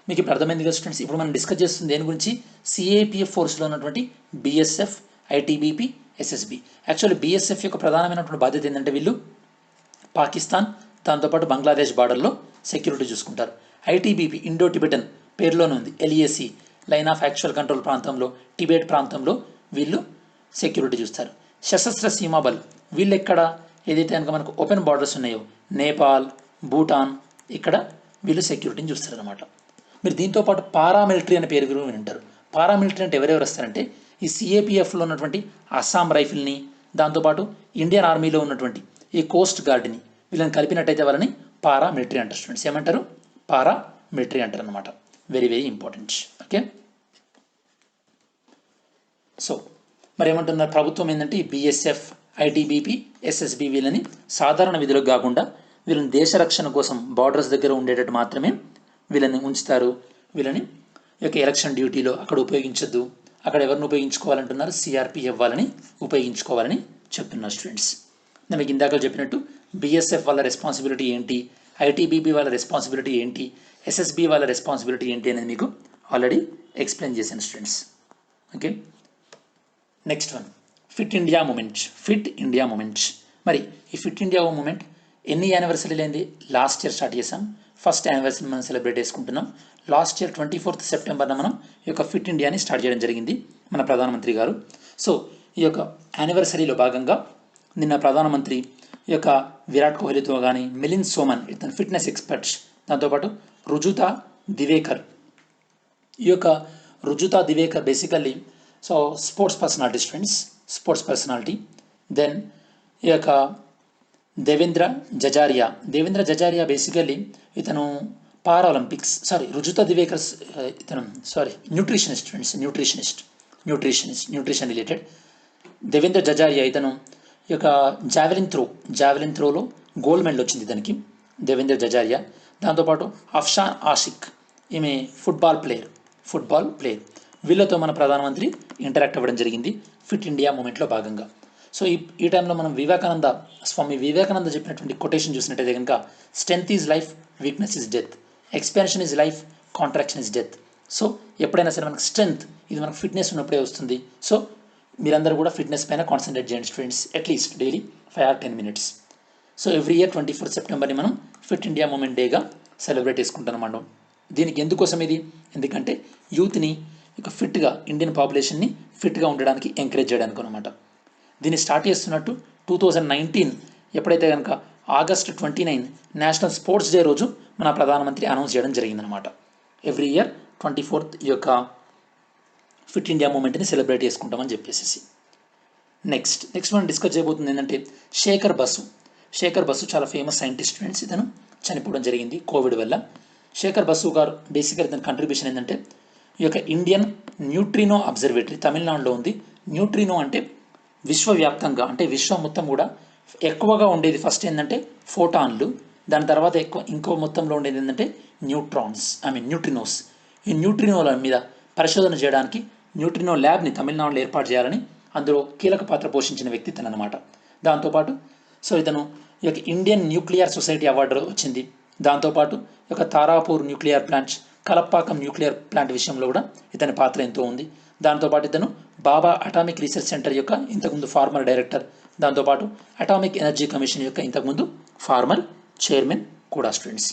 S1: మీకు ఇప్పుడు అర్థమైంది కదా students. ఇప్పుడు మనం డిస్కస్ చేస్తుంది దేని గురించి? సిఏపిఎఫ్ ఫోర్స్లో ఉన్నటువంటి BSF, ITBP, SSB. Actually BSF యొక్క ప్రధానమైనటువంటి బాధ్యత ఏంటంటే వీళ్ళు పాకిస్తాన్ దాంతోపాటు బంగ్లాదేశ్ బార్డర్లో సెక్యూరిటీ చూసుకుంటారు. ఐటీబీపీ ఇండో టిబెటన్ పేరులోనే ఉంది. ఎల్ఈఎసి లైన్ ఆఫ్ యాక్చువల్ కంట్రోల్ ప్రాంతంలో టిబెట్ ప్రాంతంలో వీళ్ళు సెక్యూరిటీ చూస్తారు. సశస్త్ర సీమాబల్ వీళ్ళు ఎక్కడ ఏదైతే కనుక మనకు ఓపెన్ బార్డర్స్ ఉన్నాయో నేపాల్, భూటాన్ ఇక్కడ వీళ్ళు సెక్యూరిటీని చూస్తారు అనమాట. మీరు దీంతోపాటు పారామిలిటరీ అనే పేరు కూడా వింటారు. పారామిలిటరీ అంటే ఎవరెవరు వస్తారంటే ఈ సిఏపిఎఫ్లో ఉన్నటువంటి అస్సాం రైఫిల్ని, దాంతోపాటు ఇండియన్ ఆర్మీలో ఉన్నటువంటి ఈ కోస్ట్ గార్డ్ని వీళ్ళని కలిపినట్టయితే వాళ్ళని పారామిలిటరీ అంటారు. స్టూడెంట్స్ ఏమంటారు? పారామిలిటరీ అంటారు అనమాట. Very very important. Okay, so మరి ఏమంటున్నారు ప్రభుత్వం ఏంటంటే ఈ బీఎస్ఎఫ్, ఐటీబీపీ, ఎస్ఎస్బి వీళ్ళని సాధారణ విధులకు కాకుండా వీళ్ళని దేశ రక్షణ కోసం బార్డర్స్ దగ్గర ఉండేటట్టు మాత్రమే వీళ్ళని ఉంచుతారు. వీళ్ళని యొక్క ఎలక్షన్ డ్యూటీలో అక్కడ ఉపయోగించొద్దు. అక్కడ ఎవరిని ఉపయోగించుకోవాలంటున్నారు? సిఆర్పిఎఫ్ వాళ్ళని ఉపయోగించుకోవాలని చెప్తున్నారు స్టూడెంట్స్. నేను మీకు ఇందాక చెప్పినట్టు బీఎస్ఎఫ్ వాళ్ళ రెస్పాన్సిబిలిటీ ఏంటి, ఐటీబీపీ వాళ్ళ రెస్పాన్సిబిలిటీ ఏంటి, ఎస్ఎస్బి వాళ్ళ రెస్పాన్సిబిలిటీ ఏంటి అనేది మీకు ఆల్రెడీ ఎక్స్ప్లెయిన్ చేశాను students. Okay, next one fit India moment. Fit India moment. మరి ఈ ఫిట్ ఇండియా మూమెంట్ ఎన్ని యానివర్సరీలు అయింది? లాస్ట్ ఇయర్ స్టార్ట్ చేసాం. ఫస్ట్ యానివర్సరీ మనం సెలబ్రేట్ చేసుకుంటున్నాం. లాస్ట్ ఇయర్ 24th సెప్టెంబర్న మనం ఈ యొక్క ఫిట్ ఇండియాని స్టార్ట్ చేయడం జరిగింది మన ప్రధానమంత్రి గారు. సో ఈ యొక్క యానివర్సరీలో భాగంగా నిన్న ప్రధానమంత్రి ఈ యొక్క విరాట్ కోహ్లీతో కానీ, మిలింద్ సోమన్ ఇతను ఫిట్నెస్ ఎక్స్పర్ట్స్, దాంతోపాటు రుజుతా దివేకర్. ఈ యొక్క Rujuta Diwekar basically so sports personality students, sports personality. Then ఈ యొక్క దేవేంద్ర జజారియా బేసికల్లీ ఇతను పారాలింపిక్స్ రుజుతా దివేకర్ ఇతను nutritionist friends, nutrition related. Devendra Jhajharia ఇతను ఈ యొక్క జావెలిన్ త్రోలో గోల్డ్ మెడల్ వచ్చింది ఇతనికి, దేవేంద్ర జజారియా. దాంతోపాటు అఫ్షాన్ ఆషిక్, ఈమె ఫుట్బాల్ ప్లేయర్. వీళ్ళతో మన ప్రధానమంత్రి ఇంటరాక్ట్ అవ్వడం జరిగింది ఫిట్ ఇండియా మూమెంట్లో భాగంగా. సో ఈ టైంలో మనం స్వామి వివేకానంద చెప్పినటువంటి కొటేషన్ చూసినట్టయితే కనుక strength is life, weakness is death, expansion is life, contraction is death. So ఎప్పుడైనా సరే మనకు స్ట్రెంగ్త్ ఇది మనకు ఫిట్నెస్ ఉన్నప్పుడే వస్తుంది. సో మీరందరూ కూడా ఫిట్నెస్ పైన కాన్సన్ట్రేట్ చేయండి students, at least daily 5 or 10 minutes. So every year 24th సెప్టెంబర్ని మనం ఫిట్ ఇండియా మూమెంట్ డేగా సెలబ్రేట్ చేసుకుంటున్నాం. దీనికి ఎందుకోసం ఇది? ఎందుకంటే యూత్ని ఇక ఫిట్గా, ఇండియన్ పాపులేషన్ని ఫిట్గా ఉండడానికి ఎంకరేజ్ చేయడానికి అనమాట. దీన్ని స్టార్ట్ చేస్తున్నట్టు 2019 ఎప్పుడైతే కనుక August 29 నేషనల్ స్పోర్ట్స్ డే రోజు మన ప్రధానమంత్రి అనౌన్స్ చేయడం జరిగిందనమాట. ఎవ్రీ ఇయర్ 24th ఈ యొక్క ఫిట్ ఇండియా మూమెంట్ని సెలబ్రేట్ చేసుకుంటామని చెప్పేసి. నెక్స్ట్ మనం డిస్కస్ చేయబోతుంది ఏంటంటే శేఖర్ బసు చాలా ఫేమస్ సైంటిస్ట్ ఫ్రెండ్స్. ఇతను చనిపోవడం జరిగింది కోవిడ్ వల్ల. శేఖర్ బసు గారు బేసిక్గా ఇతని కంట్రిబ్యూషన్ ఏంటంటే ఈ యొక్క ఇండియన్ న్యూట్రినో అబ్జర్వేటరీ తమిళనాడులో ఉంది. న్యూట్రినో అంటే విశ్వవ్యాప్తంగా, అంటే విశ్వం మొత్తం కూడా ఎక్కువగా ఉండేది ఫస్ట్ ఏంటంటే ఫోటాన్లు, దాని తర్వాత ఇంకో మొత్తంలో ఉండేది ఏంటంటే న్యూట్రినోస్. ఈ న్యూట్రినోల మీద పరిశోధన చేయడానికి న్యూట్రినో ల్యాబ్ని తమిళనాడులో ఏర్పాటు చేయాలని అందులో కీలక పాత్ర పోషించిన వ్యక్తి ఇతను అనమాట. దాంతోపాటు ఇతను ఈ యొక్క ఇండియన్ న్యూక్లియర్ సొసైటీ అవార్డు వచ్చింది. దాంతోపాటు ఈ యొక్క Tarapur nuclear plant, Kalpakkam nuclear plant విషయంలో కూడా ఇతని పాత్ర ఎంతో ఉంది. దాంతోపాటు ఇతను బాబా అటామిక్ రీసెర్చ్ సెంటర్ యొక్క ఇంతకుముందు ఫార్మర్ డైరెక్టర్, దాంతోపాటు అటామిక్ ఎనర్జీ కమిషన్ యొక్క ఇంతకుముందు ఫార్మర్ చైర్మన్ కూడా స్టూడెంట్స్.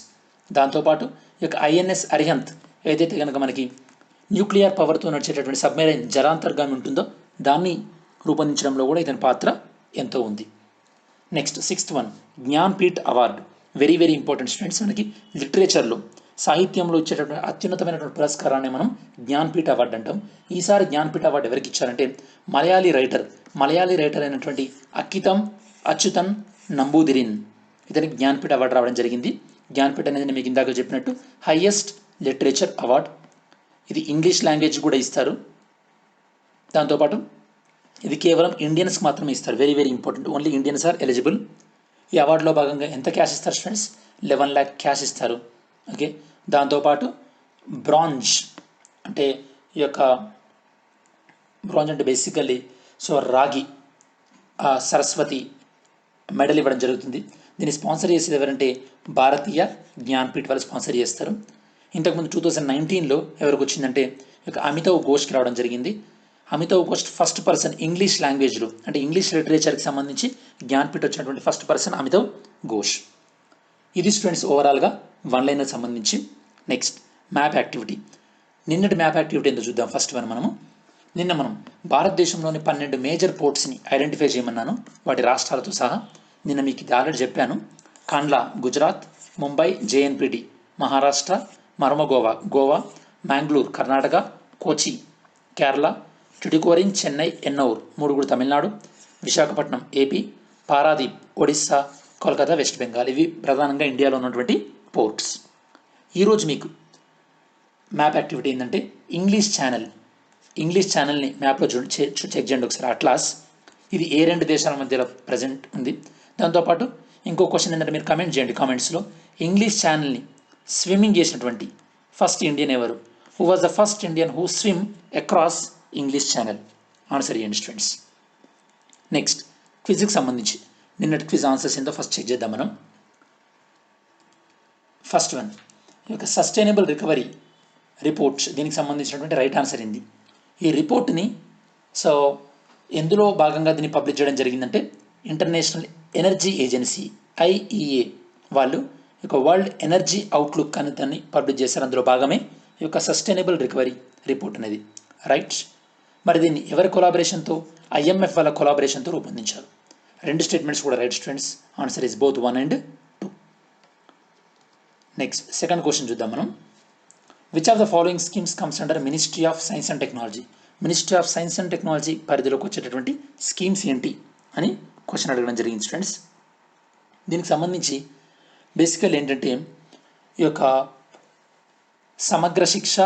S1: దాంతోపాటు ఈ యొక్క ఐఎన్ఎస్ అరిహంత్ ఏదైతే కనుక మనకి న్యూక్లియర్ పవర్తో నడిచేటటువంటి సబ్మెరైన్ జలాంతర్గామి ఉంటుందో దాన్ని రూపొందించడంలో కూడా ఇతని పాత్ర ఎంతో ఉంది. Next 6th one Jnanpith award. Very very important students. మనకి లిటరేచర్లో, సాహిత్యంలో ఇచ్చేటటువంటి అత్యున్నతమైనటువంటి పురస్కారాన్ని మనం జ్ఞాన్పీఠ్ అవార్డు అంటాం. ఈసారి జ్ఞాన్పీఠ్ అవార్డు ఎవరికి ఇచ్చారంటే మలయాళీ రైటర్ అయినటువంటి అచ్యుతన్ నంబూదిరిన్, ఇతనికి జ్ఞాన్పీఠ్ అవార్డు రావడం జరిగింది. జ్ఞాన్పీఠ్ అనేది మీకు ఇందాక చెప్పినట్టు హైయెస్ట్ లిటరేచర్ అవార్డ్. ఇది ఇంగ్లీష్ లాంగ్వేజ్ కూడా ఇస్తారు. దాంతోపాటు ఇది కేవలం ఇండియన్స్కి మాత్రమే ఇస్తారు. Very very important, only Indians are eligible. ఈ అవార్డులో భాగంగా ఎంత క్యాష్ ఇస్తారు స్టూడెంట్స్? 11 lakh క్యాష్ ఇస్తారు. ఓకే, దాంతోపాటు బ్రాంజ్ అంటే ఈ యొక్క బ్రాంజ్ అంటే బేసికల్లీ రాగి సరస్వతి మెడల్ ఇవ్వడం జరుగుతుంది. దీన్ని స్పాన్సర్ చేసేది ఎవరంటే భారతీయ జ్ఞాన్పీఠ్ వాళ్ళు స్పాన్సర్ చేస్తారు. ఇంతకుముందు 2019లో ఎవరికి వచ్చిందంటే ఇక అమితావ్ ఘోష్కి రావడం జరిగింది. Amitav Ghosh first person English లాంగ్వేజ్లో అంటే ఇంగ్లీష్ లిటరేచర్కి సంబంధించి జ్ఞాన్పీఠ్ వచ్చినటువంటి ఫస్ట్ పర్సన్ అమితావ్ ఘోష్. ఇది స్టూడెంట్స్ ఓవరాల్గా వన్ లైనర్ సంబంధించి. Next map activity. నిన్నటి మ్యాప్ యాక్టివిటీ ఏంటో చూద్దాం. ఫస్ట్ వన్ నిన్న మనం భారతదేశంలోని 12 మేజర్ పోర్ట్స్ని ఐడెంటిఫై చేయమన్నాను, వాటి రాష్ట్రాలతో సహా. నిన్న మీకు ఇది ఆల్రెడీ చెప్పాను. కాండ్లా గుజరాత్, ముంబై జేఎన్పీటీ మహారాష్ట్ర, మర్మగోవా గోవా, మ్యాంగ్లూర్ కర్ణాటక, కోచి కేరళ, టుటికోరిన్ చెన్నై ఎన్నౌర్ మూడుగురు తమిళనాడు, విశాఖపట్నం ఏపీ, పారాదీప్ ఒడిస్సా, కోల్కతా వెస్ట్ బెంగాల్. ఇవి ప్రధానంగా ఇండియాలో ఉన్నటువంటి పోర్ట్స్. ఈరోజు మీకు మ్యాప్ యాక్టివిటీ ఏంటంటే ఇంగ్లీష్ ఛానల్ని మ్యాప్లో చెక్ చేయండి ఒకసారి. అట్లాస్ ఇది ఏ 2 దేశాల మధ్యలో ప్రజెంట్ ఉంది. దాంతోపాటు ఇంకో క్వశ్చన్ ఏంటంటే మీరు కమెంట్ చేయండి కామెంట్స్లో. ఇంగ్లీష్ ఛానల్ని స్విమ్మింగ్ చేసినటువంటి ఫస్ట్ ఇండియన్ ఎవరు? Who was the first Indian who swim across English channel? Answer చేయండి స్టూడెంట్స్. నెక్స్ట్ క్విజ్కి సంబంధించి నిన్నటి క్విజ్ ఆన్సర్స్ ఏంటో ఫస్ట్ చెక్ చేద్దాం మనం. ఫస్ట్ వన్ ఈ యొక్క సస్టైనబుల్ రికవరీ రిపోర్ట్స్, దీనికి సంబంధించినటువంటి రైట్ ఆన్సర్ ఏంది? ఈ రిపోర్ట్ని ఎందులో భాగంగా దీన్ని పబ్లిష్ చేయడం జరిగిందంటే ఇంటర్నేషనల్ ఎనర్జీ ఏజెన్సీ IEA వాళ్ళు ఈ యొక్క వరల్డ్ ఎనర్జీ అవుట్లుక్ అని దాన్ని పబ్లిష్ చేశారు. అందులో భాగమే ఈ యొక్క సస్టైనబుల్ రికవరీ రిపోర్ట్ అనేది. రైట్. మరి దీన్ని ఎవరి కొలాబరేషన్తో? IMF వాళ్ళ కొలాబరేషన్తో రూపొందించారు. 2 స్టేట్మెంట్స్ కూడా right students. Answer is both 1 and 2. Next second question చూద్దాం మనం. Which of the following schemes comes under ministry of science and technology? Ministry of science and technology పరిధిలోకి వచ్చేటటువంటి స్కీమ్స్ ఏంటి అని క్వశ్చన్ అడగడం జరిగింది స్టూడెంట్స్. దీనికి సంబంధించి బేసికల్ ఏంటంటే ఈ యొక్క సమగ్ర శిక్ష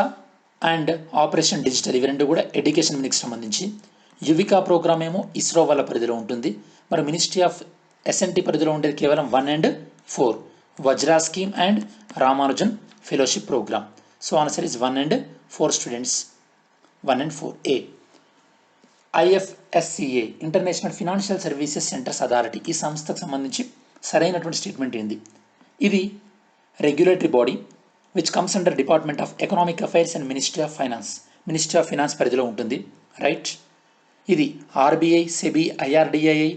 S1: అండ్ ఆపరేషన్ డిజిటల్, ఇవి 2 కూడా ఎడ్యుకేషన్ మినిస్ట్రీకి సంబంధించి. యువికా ప్రోగ్రామ్ ఏమో ఇస్రో వాళ్ళ పరిధిలో ఉంటుంది. మరి మినిస్ట్రీ ఆఫ్ SNT పరిధిలో ఉండేది కేవలం 1 and 4, Vajra scheme and Ramanujan fellowship programme. So answer is 1 and 4 students. 1 and 4. A. IFSCA international financial services centres authority, ఈ సంస్థకు సంబంధించి సరైనటువంటి స్టేట్మెంట్ ఏంది? ఇది regulatory body which comes under department of economic affairs and ministry of finance పరిధిలో ఉంటుంది. Right. ఇది RBI, SEBI, IRDAI,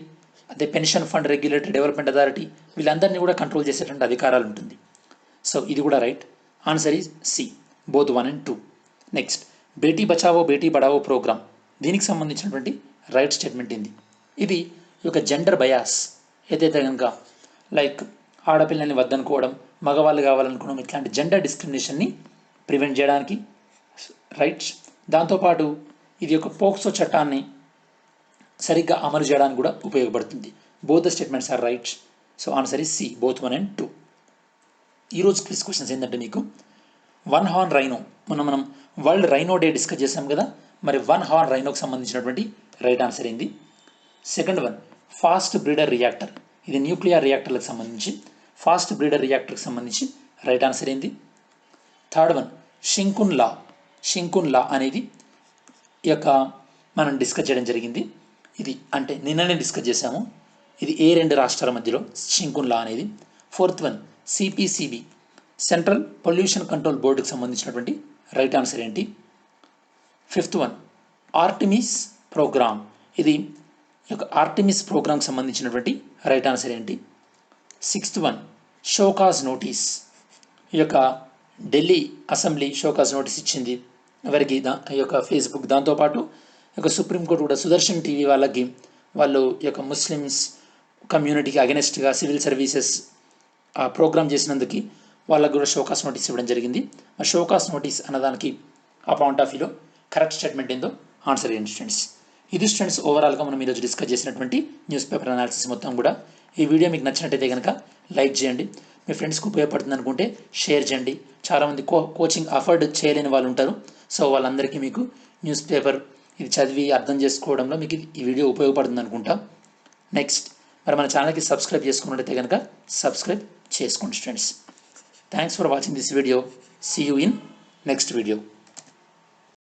S1: అదే pension fund regulatory development authority, వీళ్ళందరినీ కూడా కంట్రోల్ చేసేటువంటి అధికారాలు ఉంటుంది. సో ఇది కూడా right. Answer is C, both 1 and 2. Next Beti Bachao Beti Padhao program, దీనికి సంబంధించినటువంటి రైట్ స్టేట్మెంట్ ఏంది? ఇది ఈ యొక్క జెండర్ బయాస్ ఏదైతే కనుక లైక్ ఆడపిల్లల్ని వద్దనుకోవడం, మగవాళ్ళు కావాలనుకోవడం, ఇట్లాంటి జెండర్ డిస్క్రిమినేషన్ని ప్రివెంట్ చేయడానికి రైట్. దాంతోపాటు ఇది యొక్క పోక్సో చట్టాన్ని సరిగ్గా అమలు చేయడానికి కూడా ఉపయోగపడుతుంది. Both the statements are right. So answer is C, both 1 and 2. ఈరోజు క్విజ్ క్వశ్చన్స్ ఏంటంటే మీకు 1 హార్న్ రైనో, మనం వరల్డ్ రైనో డే డిస్కస్ చేసాం కదా, మరి 1 హార్న్ రైనోకి సంబంధించినటువంటి రైట్ ఆన్సర్ ఏంది? Second one fast breeder reactor, ఇది న్యూక్లియర్ రియాక్టర్లకు సంబంధించి. ఫాస్ట్ బ్రీడర్ రియాక్టర్కి సంబంధించి రైట్ ఆన్సర్ ఏంది? థర్డ్ వన్ షింకున్ లా అనేది ఈ యొక్క మనం డిస్కస్ చేయడం జరిగింది. ఇది అంటే నిన్ననే డిస్కస్ చేసాము. ఇది ఏ 2 రాష్ట్రాల మధ్యలో షింకున్ లా అనేది. Fourth one CPCB central pollution control బోర్డుకి సంబంధించినటువంటి రైట్ ఆన్సర్ ఏంటి? ఫిఫ్త్ వన్ ఆర్టిమిస్ ప్రోగ్రామ్, ఇది ఈ యొక్క ఆర్టిమిస్ ప్రోగ్రామ్కి సంబంధించినటువంటి రైట్ ఆన్సర్ ఏంటి? సిక్స్త్ వన్ షోకాజ్ నోటీస్, ఈ యొక్క ఢిల్లీ అసెంబ్లీ షోకాజ్ నోటీస్ ఇచ్చింది ఎవరికి? ఈ యొక్క ఫేస్బుక్. దాంతోపాటు ఈ యొక్క సుప్రీంకోర్టు కూడా సుదర్శన్ టీవీ వాళ్ళకి, వాళ్ళు ఈ యొక్క ముస్లిమ్స్ కమ్యూనిటీకి అగెనెస్ట్గా సివిల్ సర్వీసెస్ ప్రోగ్రామ్ చేసినందుకు వాళ్ళకు కూడా షోకాస్ నోటీస్ ఇవ్వడం జరిగింది. ఆ షోకాస్ నోటీస్ అన్నదానికి ఆ పాయింట్ ఆఫ్ వ్యూలో కరెక్ట్ స్టేట్మెంట్ ఏందో ఆన్సర్ చేయండి స్టూడెంట్స్. ఇది స్టూడెంట్స్ ఓవరాల్గా మనం ఈరోజు డిస్కస్ చేసినటువంటి న్యూస్ పేపర్ అనాలిసిస్ మొత్తం కూడా. ఈ వీడియో మీకు నచ్చినట్టయితే కనుక లైక్ చేయండి, మీ ఫ్రెండ్స్కి ఉపయోగపడుతుంది అనుకుంటే షేర్ చేయండి. చాలామంది కోచింగ్ అఫోర్డ్ చేయలేని వాళ్ళు ఉంటారు. సో వాళ్ళందరికీ మీకు న్యూస్ పేపర్ ఇది చదివి అర్థం చేసుకోవడంలో మీకు ఈ వీడియో ఉపయోగపడుతుంది అనుకుంటా. నెక్స్ట్ మరి మన ఛానల్కి సబ్స్క్రైబ్ చేసుకున్నట్టయితే కనుక సబ్స్క్రైబ్ చేసుకోండి students. Thanks for watching this video. See you in next video.